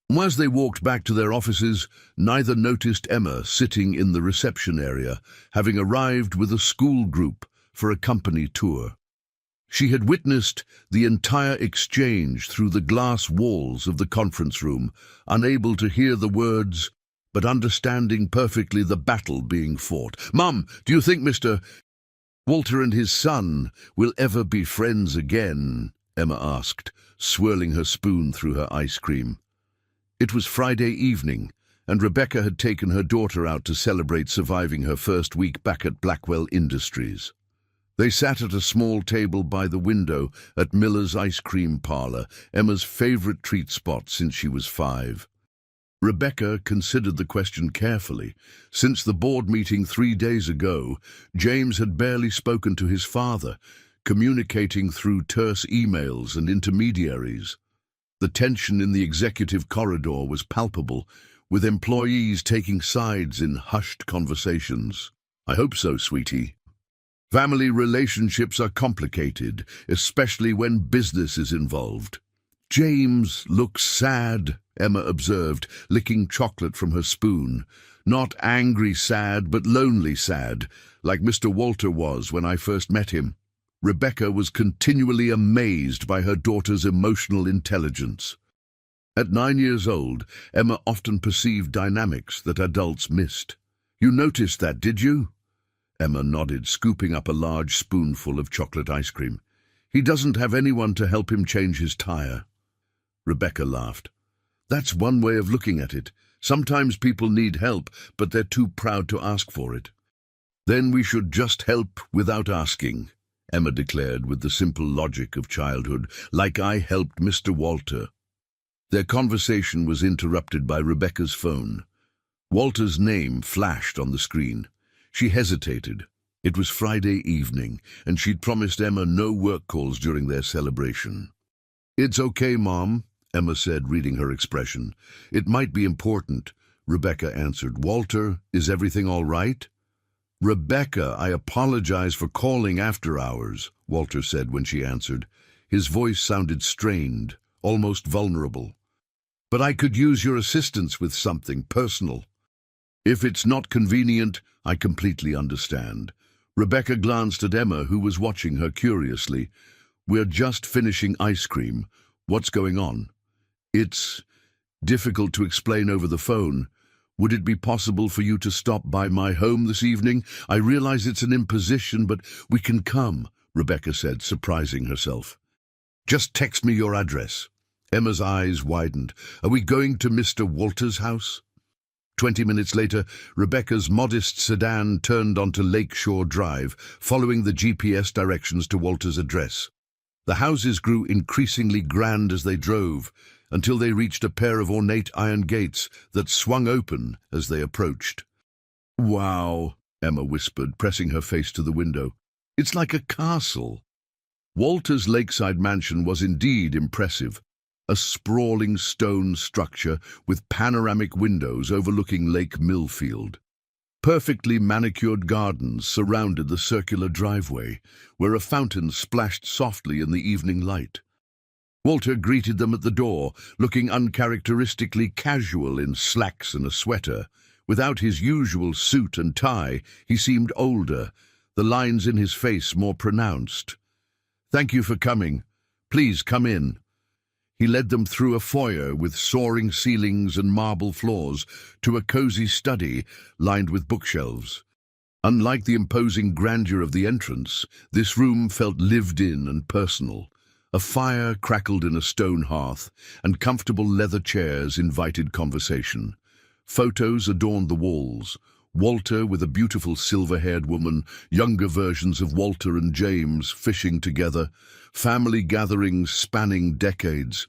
As they walked back to their offices, neither noticed Emma sitting in the reception area, having arrived with a school group for a company tour. She had witnessed the entire exchange through the glass walls of the conference room, unable to hear the words, but understanding perfectly the battle being fought. "Mum, do you think Mr. Walter and his son will ever be friends again?" Emma asked, swirling her spoon through her ice cream. It was Friday evening, and Rebecca had taken her daughter out to celebrate surviving her first week back at Blackwell Industries. They sat at a small table by the window at Miller's ice cream parlor, Emma's favorite treat spot since she was 5. Rebecca considered the question carefully. Since the board meeting 3 days ago, James had barely spoken to his father, communicating through terse emails and intermediaries. The tension in the executive corridor was palpable, with employees taking sides in hushed conversations. "I hope so, sweetie. Family relationships are complicated, especially when business is involved." "James looks sad," Emma observed, licking chocolate from her spoon. "Not angry sad, but lonely sad, like Mr. Walter was when I first met him." Rebecca was continually amazed by her daughter's emotional intelligence. At 9 years old, Emma often perceived dynamics that adults missed. "You noticed that, did you?" Emma nodded, scooping up a large spoonful of chocolate ice cream. "He doesn't have anyone to help him change his tire." Rebecca laughed. "That's one way of looking at it. Sometimes people need help, but they're too proud to ask for it." "Then we should just help without asking," Emma declared with the simple logic of childhood, "like I helped Mr. Walter." Their conversation was interrupted by Rebecca's phone. Walter's name flashed on the screen. She hesitated. It was Friday evening, and she'd promised Emma no work calls during their celebration. "It's okay, Mom," Emma said, reading her expression. "It might be important," Rebecca answered. "Walter, is everything all right?" "Rebecca, I apologize for calling after hours," Walter said when she answered. His voice sounded strained, almost vulnerable. "But I could use your assistance with something personal." "If it's not convenient, I completely understand." Rebecca glanced at Emma, who was watching her curiously. "We're just finishing ice cream. What's going on?" "It's difficult to explain over the phone. Would it be possible for you to stop by my home this evening? I realize it's an imposition, but we can come," Rebecca said, surprising herself. "Just text me your address." Emma's eyes widened. "Are we going to Mr. Walter's house?" 20 minutes later, Rebecca's modest sedan turned onto Lakeshore Drive, following the GPS directions to Walter's address. The houses grew increasingly grand as they drove, until they reached a pair of ornate iron gates that swung open as they approached. "Wow," Emma whispered, pressing her face to the window. "It's like a castle." Walter's lakeside mansion was indeed impressive, a sprawling stone structure with panoramic windows overlooking Lake Millfield. Perfectly manicured gardens surrounded the circular driveway, where a fountain splashed softly in the evening light. Walter greeted them at the door, looking uncharacteristically casual in slacks and a sweater. Without his usual suit and tie, he seemed older, the lines in his face more pronounced. "Thank you for coming. Please come in." He led them through a foyer with soaring ceilings and marble floors to a cozy study lined with bookshelves. Unlike the imposing grandeur of the entrance, this room felt lived in and personal. A fire crackled in a stone hearth, and comfortable leather chairs invited conversation. Photos adorned the walls. Walter with a beautiful silver-haired woman, younger versions of Walter and James fishing together, family gatherings spanning decades.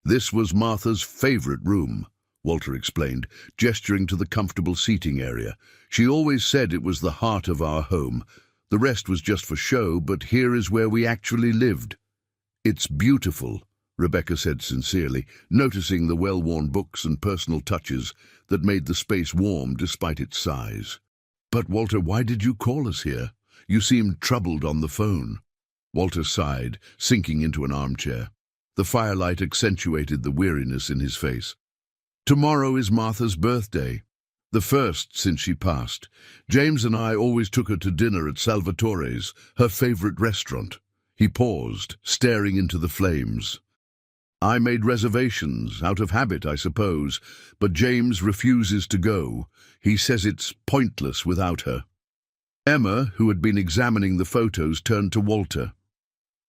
This was Martha's favorite room, Walter explained, gesturing to the comfortable seating area. She always said it was the heart of our home. The rest was just for show, but here is where we actually lived. It's beautiful, Rebecca said sincerely, noticing the well-worn books and personal touches that made the space warm despite its size. But Walter, why did you call us here? You seemed troubled on the phone. Walter sighed, sinking into an armchair. The firelight accentuated the weariness in his face. Tomorrow is Martha's birthday, the first since she passed. James and I always took her to dinner at Salvatore's, her favorite restaurant. He paused, staring into the flames. I made reservations, out of habit, I suppose, but James refuses to go. He says it's pointless without her. Emma, who had been examining the photos, turned to Walter.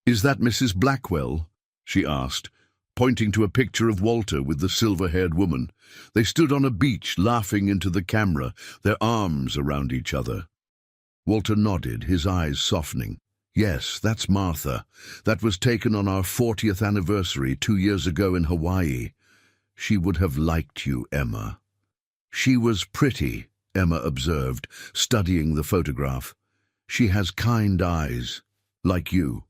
Is that Mrs. Blackwell? She asked, pointing to a picture of Walter with the silver-haired woman. They stood on a beach, laughing into the camera, their arms around each other. Walter nodded, his eyes softening. Yes, that's Martha. That was taken on our 40th anniversary 2 years ago in Hawaii. She would have liked you, Emma. She was pretty, Emma observed, studying the photograph. She has kind eyes, like you.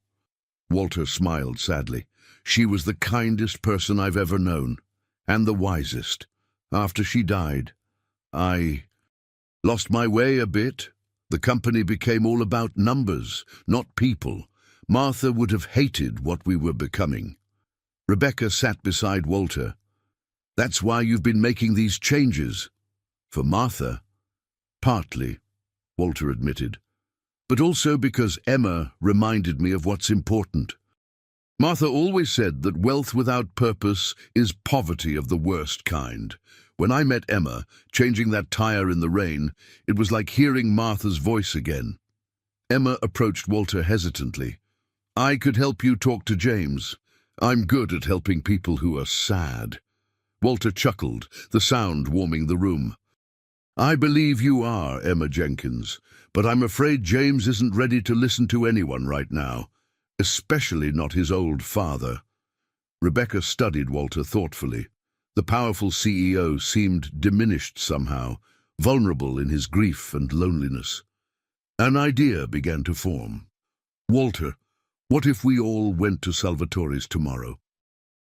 Walter smiled sadly. She was the kindest person I've ever known, and the wisest. After she died, I lost my way a bit. The company became all about numbers, not people. Martha would have hated what we were becoming. Rebecca sat beside Walter. That's why you've been making these changes. For Martha? Partly, Walter admitted. But also because Emma reminded me of what's important. Martha always said that wealth without purpose is poverty of the worst kind. When I met Emma, changing that tire in the rain, it was like hearing Martha's voice again. Emma approached Walter hesitantly. I could help you talk to James. I'm good at helping people who are sad. Walter chuckled, the sound warming the room. I believe you are, Emma Jenkins, but I'm afraid James isn't ready to listen to anyone right now, especially not his old father. Rebecca studied Walter thoughtfully. The powerful CEO seemed diminished somehow, vulnerable in his grief and loneliness. An idea began to form. Walter, what if we all went to Salvatore's tomorrow?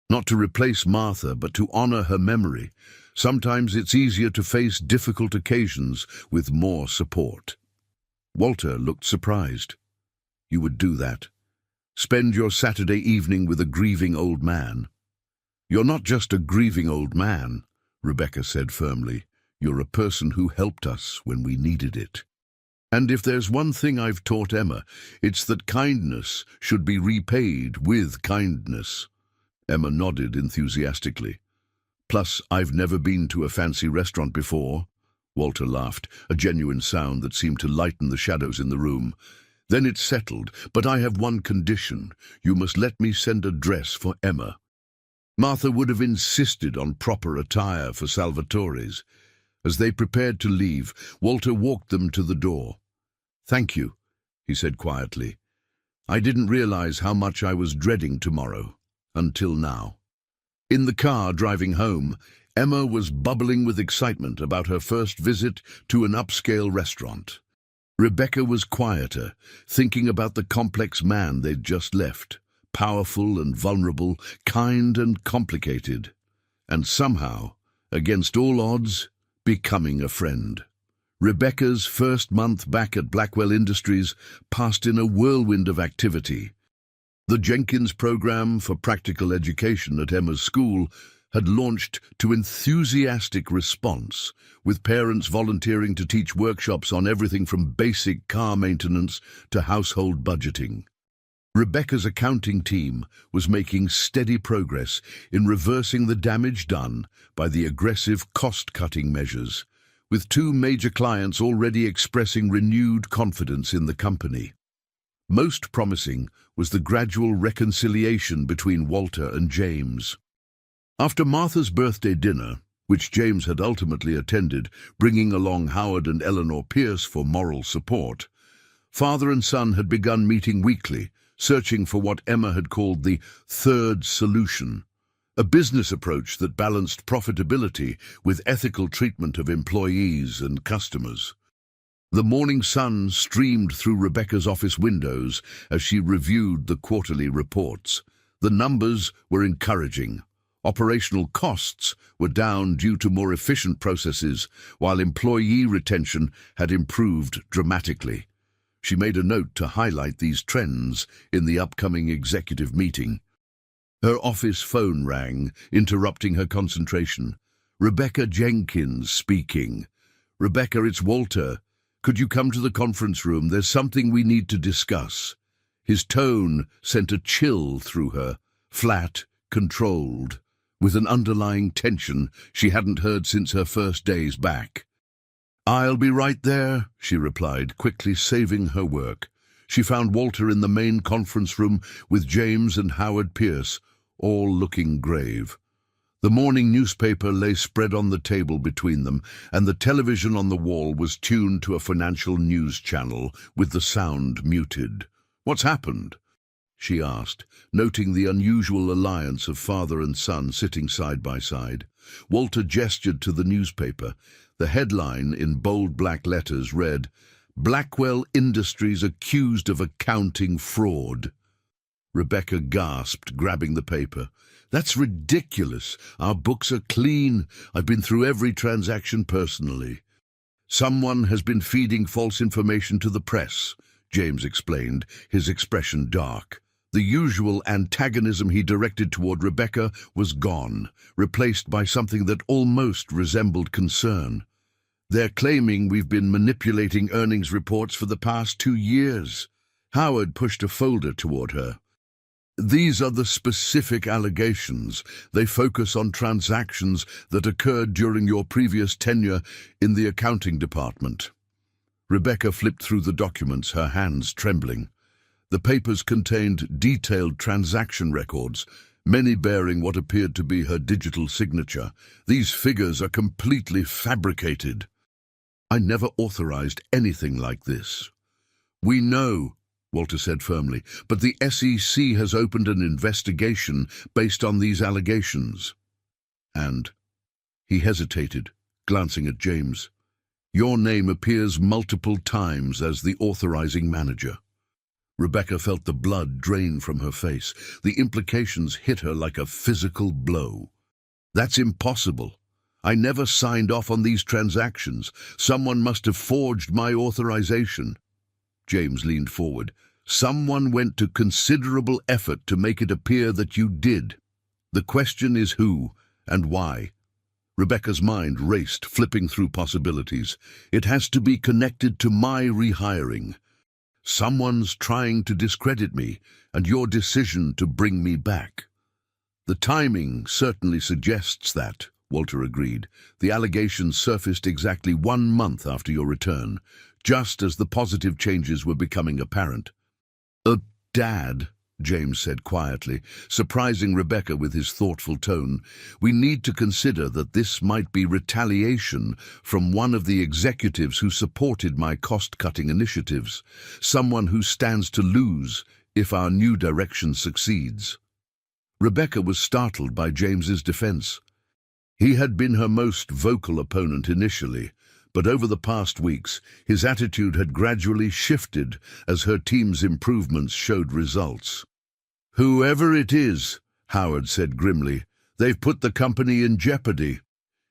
Not to replace Martha, but to honor her memory. Sometimes it's easier to face difficult occasions with more support. Walter looked surprised. You would do that? Spend your Saturday evening with a grieving old man? You're not just a grieving old man, Rebecca said firmly. You're a person who helped us when we needed it. And if there's one thing I've taught Emma, it's that kindness should be repaid with kindness. Emma nodded enthusiastically. Plus, I've never been to a fancy restaurant before. Walter laughed, a genuine sound that seemed to lighten the shadows in the room. Then it settled, but I have one condition. You must let me send a dress for Emma. Martha would have insisted on proper attire for Salvatore's. As they prepared to leave, Walter walked them to the door. Thank you, he said quietly. I didn't realize how much I was dreading tomorrow, until now. In the car driving home, Emma was bubbling with excitement about her first visit to an upscale restaurant. Rebecca was quieter, thinking about the complex man they'd just left. Powerful and vulnerable, kind and complicated, and somehow, against all odds, becoming a friend. Rebecca's first month back at Blackwell Industries passed in a whirlwind of activity. The Jenkins program for practical education at Emma's school had launched to enthusiastic response, with parents volunteering to teach workshops on everything from basic car maintenance to household budgeting. Rebecca's accounting team was making steady progress in reversing the damage done by the aggressive cost-cutting measures, with 2 major clients already expressing renewed confidence in the company. Most promising was the gradual reconciliation between Walter and James. After Martha's birthday dinner, which James had ultimately attended, bringing along Howard and Eleanor Pierce for moral support, father and son had begun meeting weekly, searching for what Emma had called the third solution, a business approach that balanced profitability with ethical treatment of employees and customers. The morning sun streamed through Rebecca's office windows as she reviewed the quarterly reports. The numbers were encouraging. Operational costs were down due to more efficient processes, while employee retention had improved dramatically. She made a note to highlight these trends in the upcoming executive meeting. Her office phone rang, interrupting her concentration. Rebecca Jenkins speaking. "Rebecca, it's Walter. Could you come to the conference room? There's something we need to discuss." His tone sent a chill through her, flat, controlled, with an underlying tension she hadn't heard since her first days back. "I'll be right there," she replied, quickly saving her work. She found Walter in the main conference room with James and Howard Pierce, all looking grave. The morning newspaper lay spread on the table between them, and the television on the wall was tuned to a financial news channel with the sound muted. "What's happened?" she asked, noting the unusual alliance of father and son sitting side by side. Walter gestured to the newspaper. The headline in bold black letters read, "Blackwell Industries accused of accounting fraud." Rebecca gasped, grabbing the paper. "That's ridiculous. Our books are clean. I've been through every transaction personally." "Someone has been feeding false information to the press," James explained, his expression dark. The usual antagonism he directed toward Rebecca was gone, replaced by something that almost resembled concern. "They're claiming we've been manipulating earnings reports for the past 2 years. Howard pushed a folder toward her. "These are the specific allegations. They focus on transactions that occurred during your previous tenure in the accounting department." Rebecca flipped through the documents, her hands trembling. The papers contained detailed transaction records, many bearing what appeared to be her digital signature. "These figures are completely fabricated." "I never authorized anything like this." "We know," Walter said firmly, "but the SEC has opened an investigation based on these allegations." And he hesitated, glancing at James. "Your name appears multiple times as the authorizing manager." Rebecca felt the blood drain from her face. The implications hit her like a physical blow. "That's impossible. I never signed off on these transactions. Someone must have forged my authorization." James leaned forward. "Someone went to considerable effort to make it appear that you did. The question is who and why." Rebecca's mind raced, flipping through possibilities. "It has to be connected to my rehiring. Someone's trying to discredit me and your decision to bring me back." "The timing certainly suggests that," Walter agreed. "The allegations surfaced exactly 1 month after your return, just as the positive changes were becoming apparent." "Dad," James said quietly, surprising Rebecca with his thoughtful tone, "we need to consider that this might be retaliation from one of the executives who supported my cost-cutting initiatives, someone who stands to lose if our new direction succeeds." Rebecca was startled by James's defense. He had been her most vocal opponent initially, but over the past weeks, his attitude had gradually shifted as her team's improvements showed results. "Whoever it is," Howard said grimly, "they've put the company in jeopardy.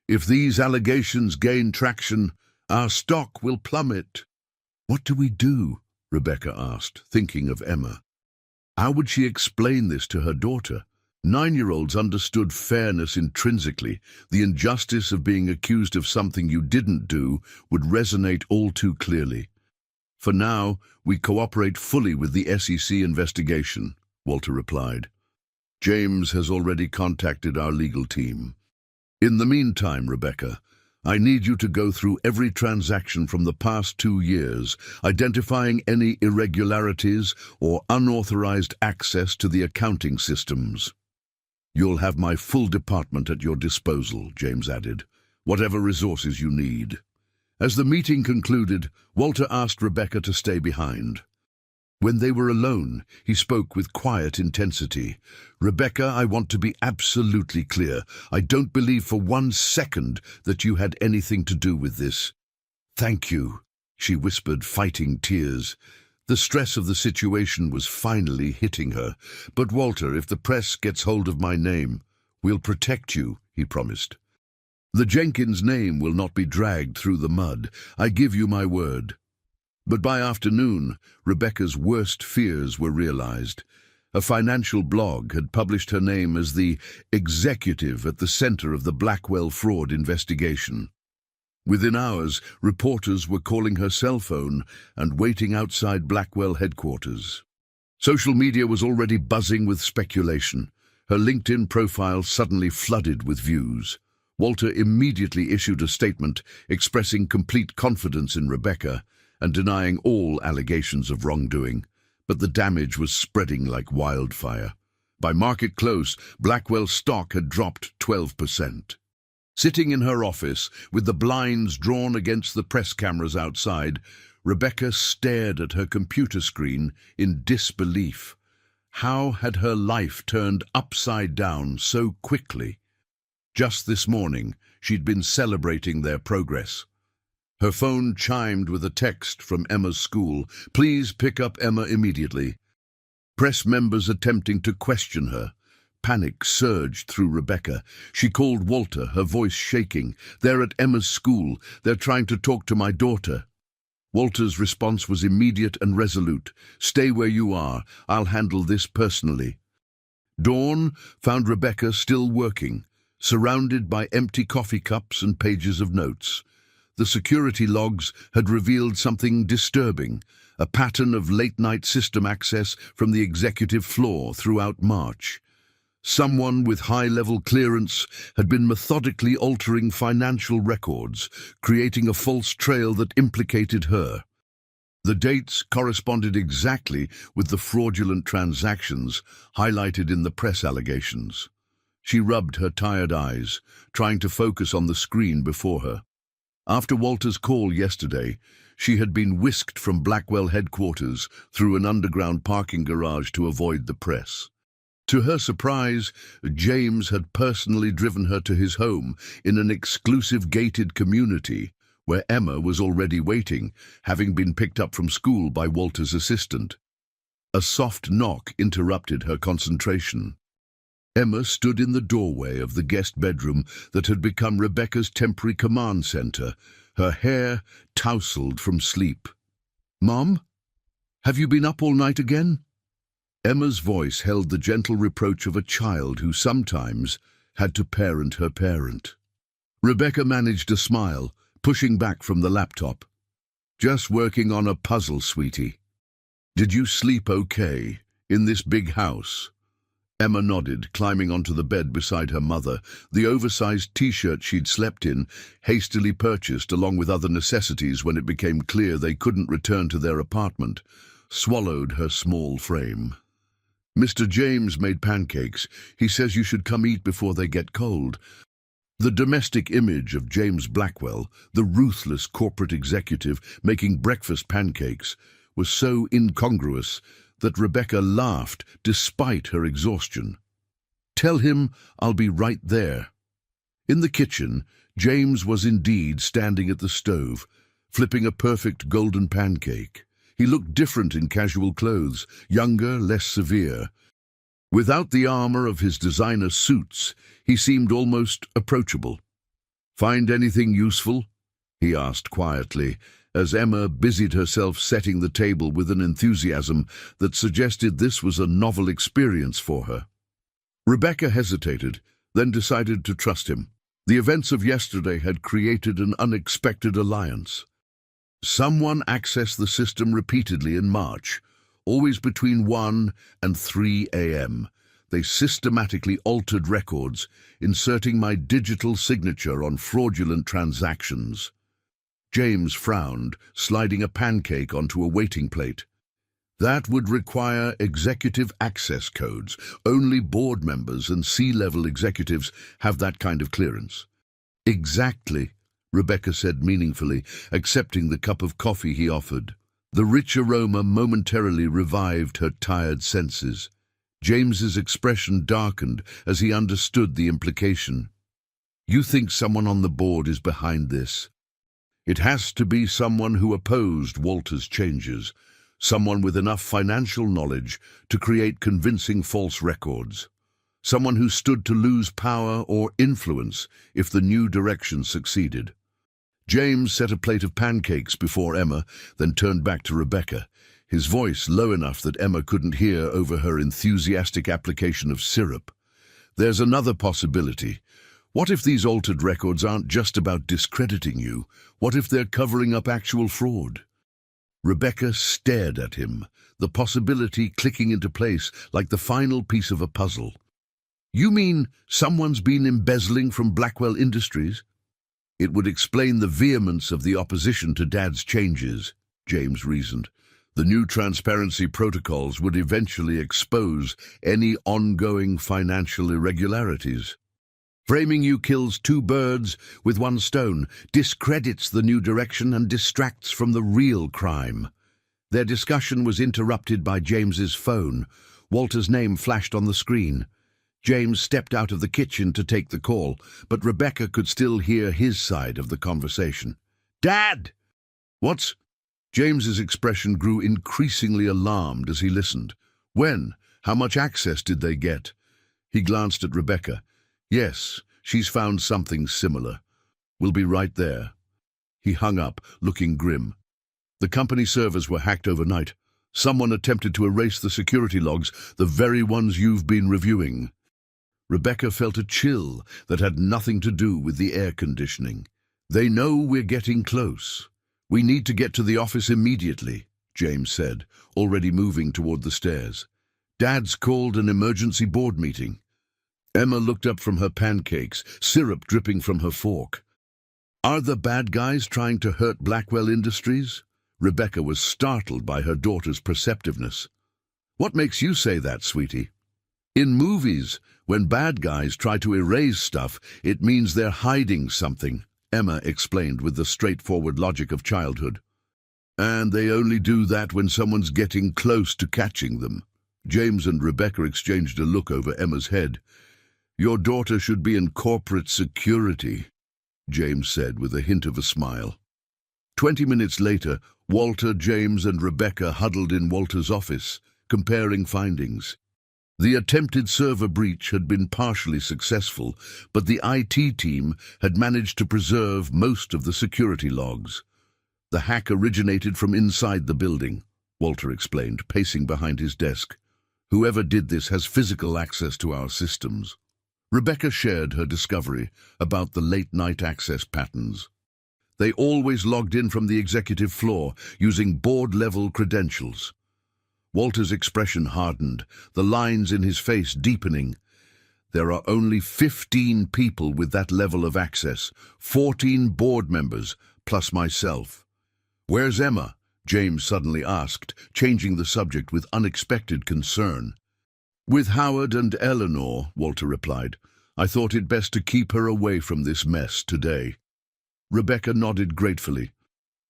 If these allegations gain traction, our stock will plummet." "What do we do?" Rebecca asked, thinking of Emma. How would she explain this to her daughter? 9-year-olds understood fairness intrinsically. The injustice of being accused of something you didn't do would resonate all too clearly. "For now, we cooperate fully with the SEC investigation," Walter replied. "James has already contacted our legal team. In the meantime, Rebecca, I need you to go through every transaction from the past 2 years, identifying any irregularities or unauthorized access to the accounting systems. You'll have my full department at your disposal, James added, whatever resources you need. As the meeting concluded, Walter asked Rebecca to stay behind. When they were alone, he spoke with quiet intensity. Rebecca, I want to be absolutely clear. I don't believe for 1 second that you had anything to do with this. Thank you, she whispered, fighting tears. The stress of the situation was finally hitting her. But Walter, if the press gets hold of my name, we'll protect you, he promised. The Jenkins name will not be dragged through the mud. I give you my word. But by afternoon, Rebecca's worst fears were realized. A financial blog had published her name as the executive at the center of the Blackwell fraud investigation. Within hours, reporters were calling her cell phone and waiting outside Blackwell headquarters. Social media was already buzzing with speculation. Her LinkedIn profile suddenly flooded with views. Walter immediately issued a statement expressing complete confidence in Rebecca and denying all allegations of wrongdoing, but the damage was spreading like wildfire. By market close, Blackwell's stock had dropped 12%. Sitting in her office, with the blinds drawn against the press cameras outside, Rebecca stared at her computer screen in disbelief. How had her life turned upside down so quickly? Just this morning, she'd been celebrating their progress. Her phone chimed with a text from Emma's school. Please pick up Emma immediately. Press members attempting to question her. Panic surged through Rebecca. She called Walter, her voice shaking. They're at Emma's school. They're trying to talk to my daughter. Walter's response was immediate and resolute. Stay where you are. I'll handle this personally. Dawn found Rebecca still working, surrounded by empty coffee cups and pages of notes. The security logs had revealed something disturbing, a pattern of late-night system access from the executive floor throughout March. Someone with high-level clearance had been methodically altering financial records, creating a false trail that implicated her. The dates corresponded exactly with the fraudulent transactions highlighted in the press allegations. She rubbed her tired eyes, trying to focus on the screen before her. After Walter's call yesterday, she had been whisked from Blackwell headquarters through an underground parking garage to avoid the press. To her surprise, James had personally driven her to his home in an exclusive gated community where Emma was already waiting, having been picked up from school by Walter's assistant. A soft knock interrupted her concentration. Emma stood in the doorway of the guest bedroom that had become Rebecca's temporary command center, her hair tousled from sleep. "Mom, have you been up all night again?" Emma's voice held the gentle reproach of a child who sometimes had to parent her parent. Rebecca managed a smile, pushing back from the laptop. "Just working on a puzzle, sweetie. Did you sleep okay in this big house?" Emma nodded, climbing onto the bed beside her mother. The oversized t-shirt she'd slept in, hastily purchased along with other necessities when it became clear they couldn't return to their apartment, swallowed her small frame. "Mr. James made pancakes. He says you should come eat before they get cold." The domestic image of James Blackwell, the ruthless corporate executive making breakfast pancakes, was so incongruous that Rebecca laughed despite her exhaustion. "Tell him I'll be right there." In the kitchen, James was indeed standing at the stove, flipping a perfect golden pancake. He looked different in casual clothes, younger, less severe. Without the armor of his designer suits, he seemed almost approachable. "Find anything useful?" he asked quietly, as Emma busied herself setting the table with an enthusiasm that suggested this was a novel experience for her. Rebecca hesitated, then decided to trust him. The events of yesterday had created an unexpected alliance. Someone accessed the system repeatedly in March, always between 1 and 3 a.m. They systematically altered records, inserting my digital signature on fraudulent transactions. James frowned, sliding a pancake onto a waiting plate. That would require executive access codes. Only board members and C-level executives have that kind of clearance. Exactly, Rebecca said meaningfully, accepting the cup of coffee he offered. The rich aroma momentarily revived her tired senses. James's expression darkened as he understood the implication. You think someone on the board is behind this? It has to be someone who opposed Walter's changes, someone with enough financial knowledge to create convincing false records, someone who stood to lose power or influence if the new direction succeeded. James set a plate of pancakes before Emma, then turned back to Rebecca, his voice low enough that Emma couldn't hear over her enthusiastic application of syrup. There's another possibility. What if these altered records aren't just about discrediting you? What if they're covering up actual fraud? Rebecca stared at him, the possibility clicking into place like the final piece of a puzzle. You mean someone's been embezzling from Blackwell Industries? It would explain the vehemence of the opposition to Dad's changes, James reasoned. The new transparency protocols would eventually expose any ongoing financial irregularities. Framing you kills two birds with one stone, discredits the new direction and distracts from the real crime. Their discussion was interrupted by James's phone. Walter's name flashed on the screen. James stepped out of the kitchen to take the call, but Rebecca could still hear his side of the conversation. Dad! What's... James's expression grew increasingly alarmed as he listened. When? How much access did they get? He glanced at Rebecca. Yes, she's found something similar. We'll be right there. He hung up, looking grim. The company servers were hacked overnight. Someone attempted to erase the security logs, the very ones you've been reviewing. Rebecca felt a chill that had nothing to do with the air conditioning. They know we're getting close. We need to get to the office immediately, James said, already moving toward the stairs. Dad's called an emergency board meeting. Emma looked up from her pancakes, syrup dripping from her fork. Are the bad guys trying to hurt Blackwell Industries? Rebecca was startled by her daughter's perceptiveness. What makes you say that, sweetie? In movies, when bad guys try to erase stuff, it means they're hiding something, Emma explained with the straightforward logic of childhood. And they only do that when someone's getting close to catching them. James and Rebecca exchanged a look over Emma's head. Your daughter should be in corporate security, James said with a hint of a smile. 20 minutes later, Walter, James, and Rebecca huddled in Walter's office, comparing findings. The attempted server breach had been partially successful, but the IT team had managed to preserve most of the security logs. The hack originated from inside the building, Walter explained, pacing behind his desk. Whoever did this has physical access to our systems. Rebecca shared her discovery about the late-night access patterns. They always logged in from the executive floor, using board-level credentials. Walter's expression hardened, the lines in his face deepening. There are only 15 people with that level of access, 14 board members, plus myself. Where's Emma? James suddenly asked, changing the subject with unexpected concern. With Howard and Eleanor, Walter replied. I thought it best to keep her away from this mess today. Rebecca nodded gratefully.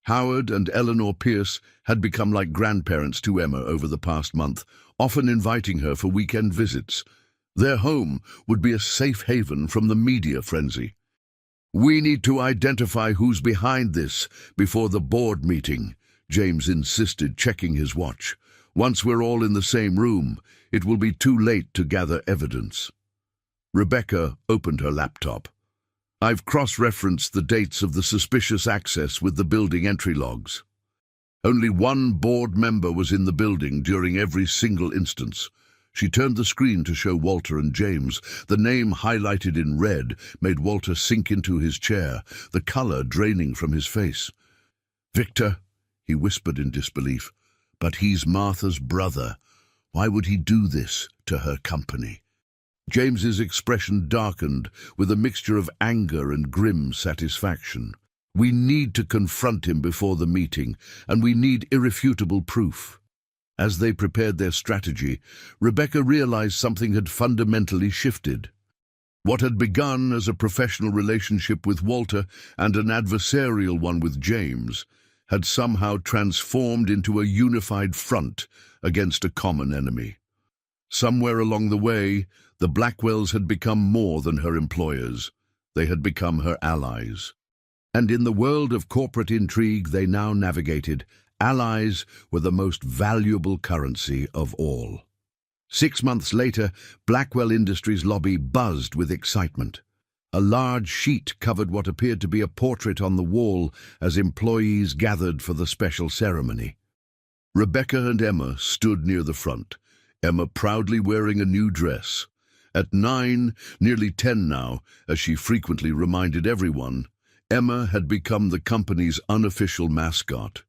Howard and Eleanor Pierce had become like grandparents to Emma over the past month, often inviting her for weekend visits. Their home would be a safe haven from the media frenzy. We need to identify who's behind this before the board meeting, James insisted, checking his watch. Once we're all in the same room, it will be too late to gather evidence. Rebecca opened her laptop. I've cross-referenced the dates of the suspicious access with the building entry logs. Only one board member was in the building during every single instance. She turned the screen to show Walter and James. The name highlighted in red made Walter sink into his chair, the color draining from his face. Victor, he whispered in disbelief, but he's Martha's brother. Why would he do this to her company? James's expression darkened with a mixture of anger and grim satisfaction. We need to confront him before the meeting, and we need irrefutable proof. As they prepared their strategy, Rebecca realized something had fundamentally shifted. What had begun as a professional relationship with Walter and an adversarial one with James had somehow transformed into a unified front against a common enemy. Somewhere along the way, the Blackwells had become more than her employers. They had become her allies. And in the world of corporate intrigue they now navigated, allies were the most valuable currency of all. 6 months later, Blackwell Industries' lobby buzzed with excitement. A large sheet covered what appeared to be a portrait on the wall as employees gathered for the special ceremony. Rebecca and Emma stood near the front, Emma proudly wearing a new dress. At 9, nearly 10 now, as she frequently reminded everyone, Emma had become the company's unofficial mascot.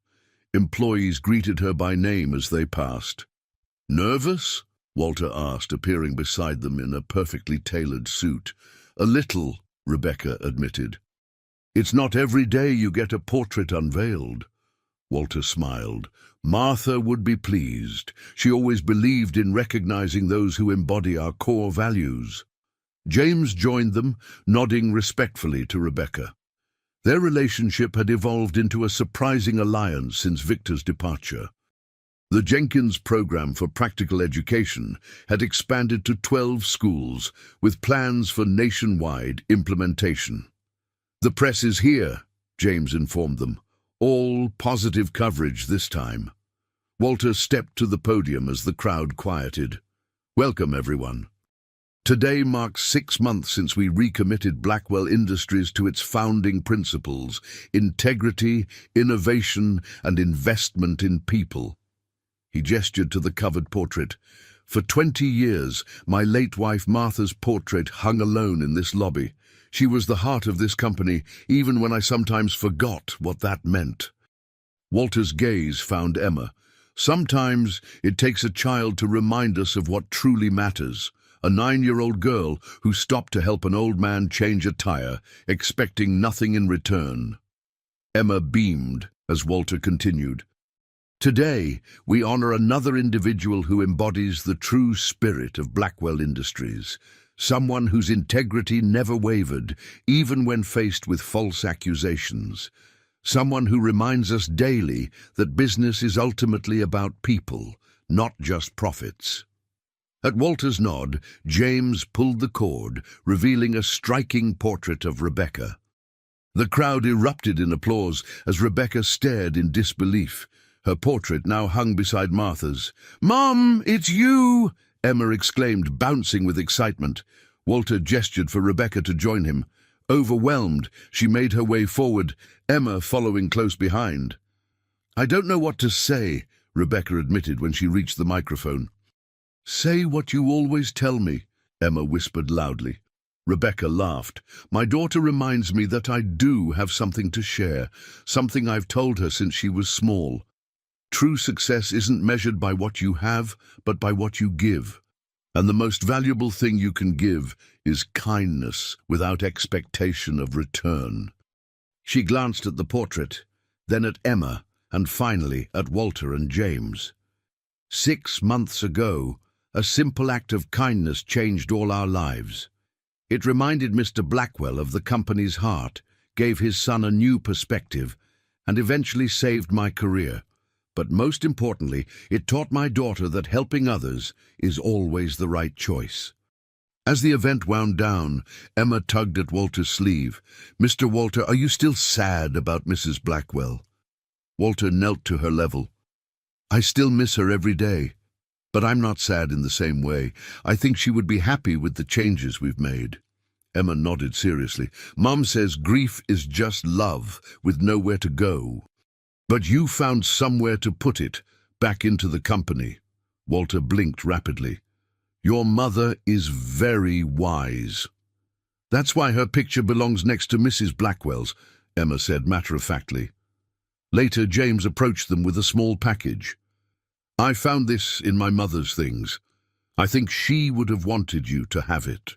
Employees greeted her by name as they passed. "Nervous?" Walter asked, appearing beside them in a perfectly tailored suit. "A little," Rebecca admitted. "It's not every day you get a portrait unveiled." Walter smiled. "Martha would be pleased. She always believed in recognizing those who embody our core values." James joined them, nodding respectfully to Rebecca. Their relationship had evolved into a surprising alliance since Victor's departure. The Jenkins program for practical education had expanded to 12 schools, with plans for nationwide implementation. "The press is here," James informed them. "All positive coverage this time." Walter stepped to the podium as the crowd quieted. "Welcome, everyone. Today marks 6 months since we recommitted Blackwell Industries to its founding principles: integrity, innovation, and investment in people." He gestured to the covered portrait. "For 20 years, my late wife Martha's portrait hung alone in this lobby. She was the heart of this company, even when I sometimes forgot what that meant." Walter's gaze found Emma. "Sometimes it takes a child to remind us of what truly matters." A 9-year-old girl who stopped to help an old man change a tire, expecting nothing in return. Emma beamed as Walter continued. "Today, we honor another individual who embodies the true spirit of Blackwell Industries, someone whose integrity never wavered, even when faced with false accusations, someone who reminds us daily that business is ultimately about people, not just profits." At Walter's nod, James pulled the cord, revealing a striking portrait of Rebecca. The crowd erupted in applause as Rebecca stared in disbelief. Her portrait now hung beside Martha's. "Mom, it's you!" Emma exclaimed, bouncing with excitement. Walter gestured for Rebecca to join him. Overwhelmed, she made her way forward, Emma following close behind. "I don't know what to say," Rebecca admitted when she reached the microphone. "Say what you always tell me," Emma whispered loudly. Rebecca laughed. "My daughter reminds me that I do have something to share, something I've told her since she was small. True success isn't measured by what you have, but by what you give. And the most valuable thing you can give is kindness without expectation of return." She glanced at the portrait, then at Emma, and finally at Walter and James. 6 months ago, a simple act of kindness changed all our lives. It reminded Mr. Blackwell of the company's heart, gave his son a new perspective, and eventually saved my career. But most importantly, it taught my daughter that helping others is always the right choice. As the event wound down, Emma tugged at Walter's sleeve. "Mr. Walter, are you still sad about Mrs. Blackwell?" Walter knelt to her level. "I still miss her every day. But I'm not sad in the same way. I think she would be happy with the changes we've made." Emma nodded seriously. "Mom says grief is just love with nowhere to go. But you found somewhere to put it, back into the company." Walter blinked rapidly. "Your mother is very wise." "That's why her picture belongs next to Mrs. Blackwell's," Emma said matter-of-factly. Later, James approached them with a small package. "I found this in my mother's things. I think she would have wanted you to have it."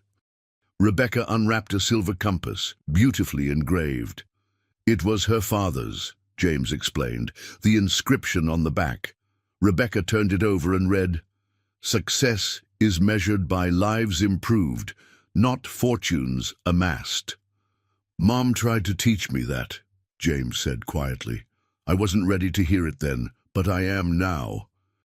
Rebecca unwrapped a silver compass, beautifully engraved. "It was her father's," James explained, the inscription on the back. Rebecca turned it over and read, "Success is measured by lives improved, not fortunes amassed." "Mom tried to teach me that," James said quietly. "I wasn't ready to hear it then, but I am now."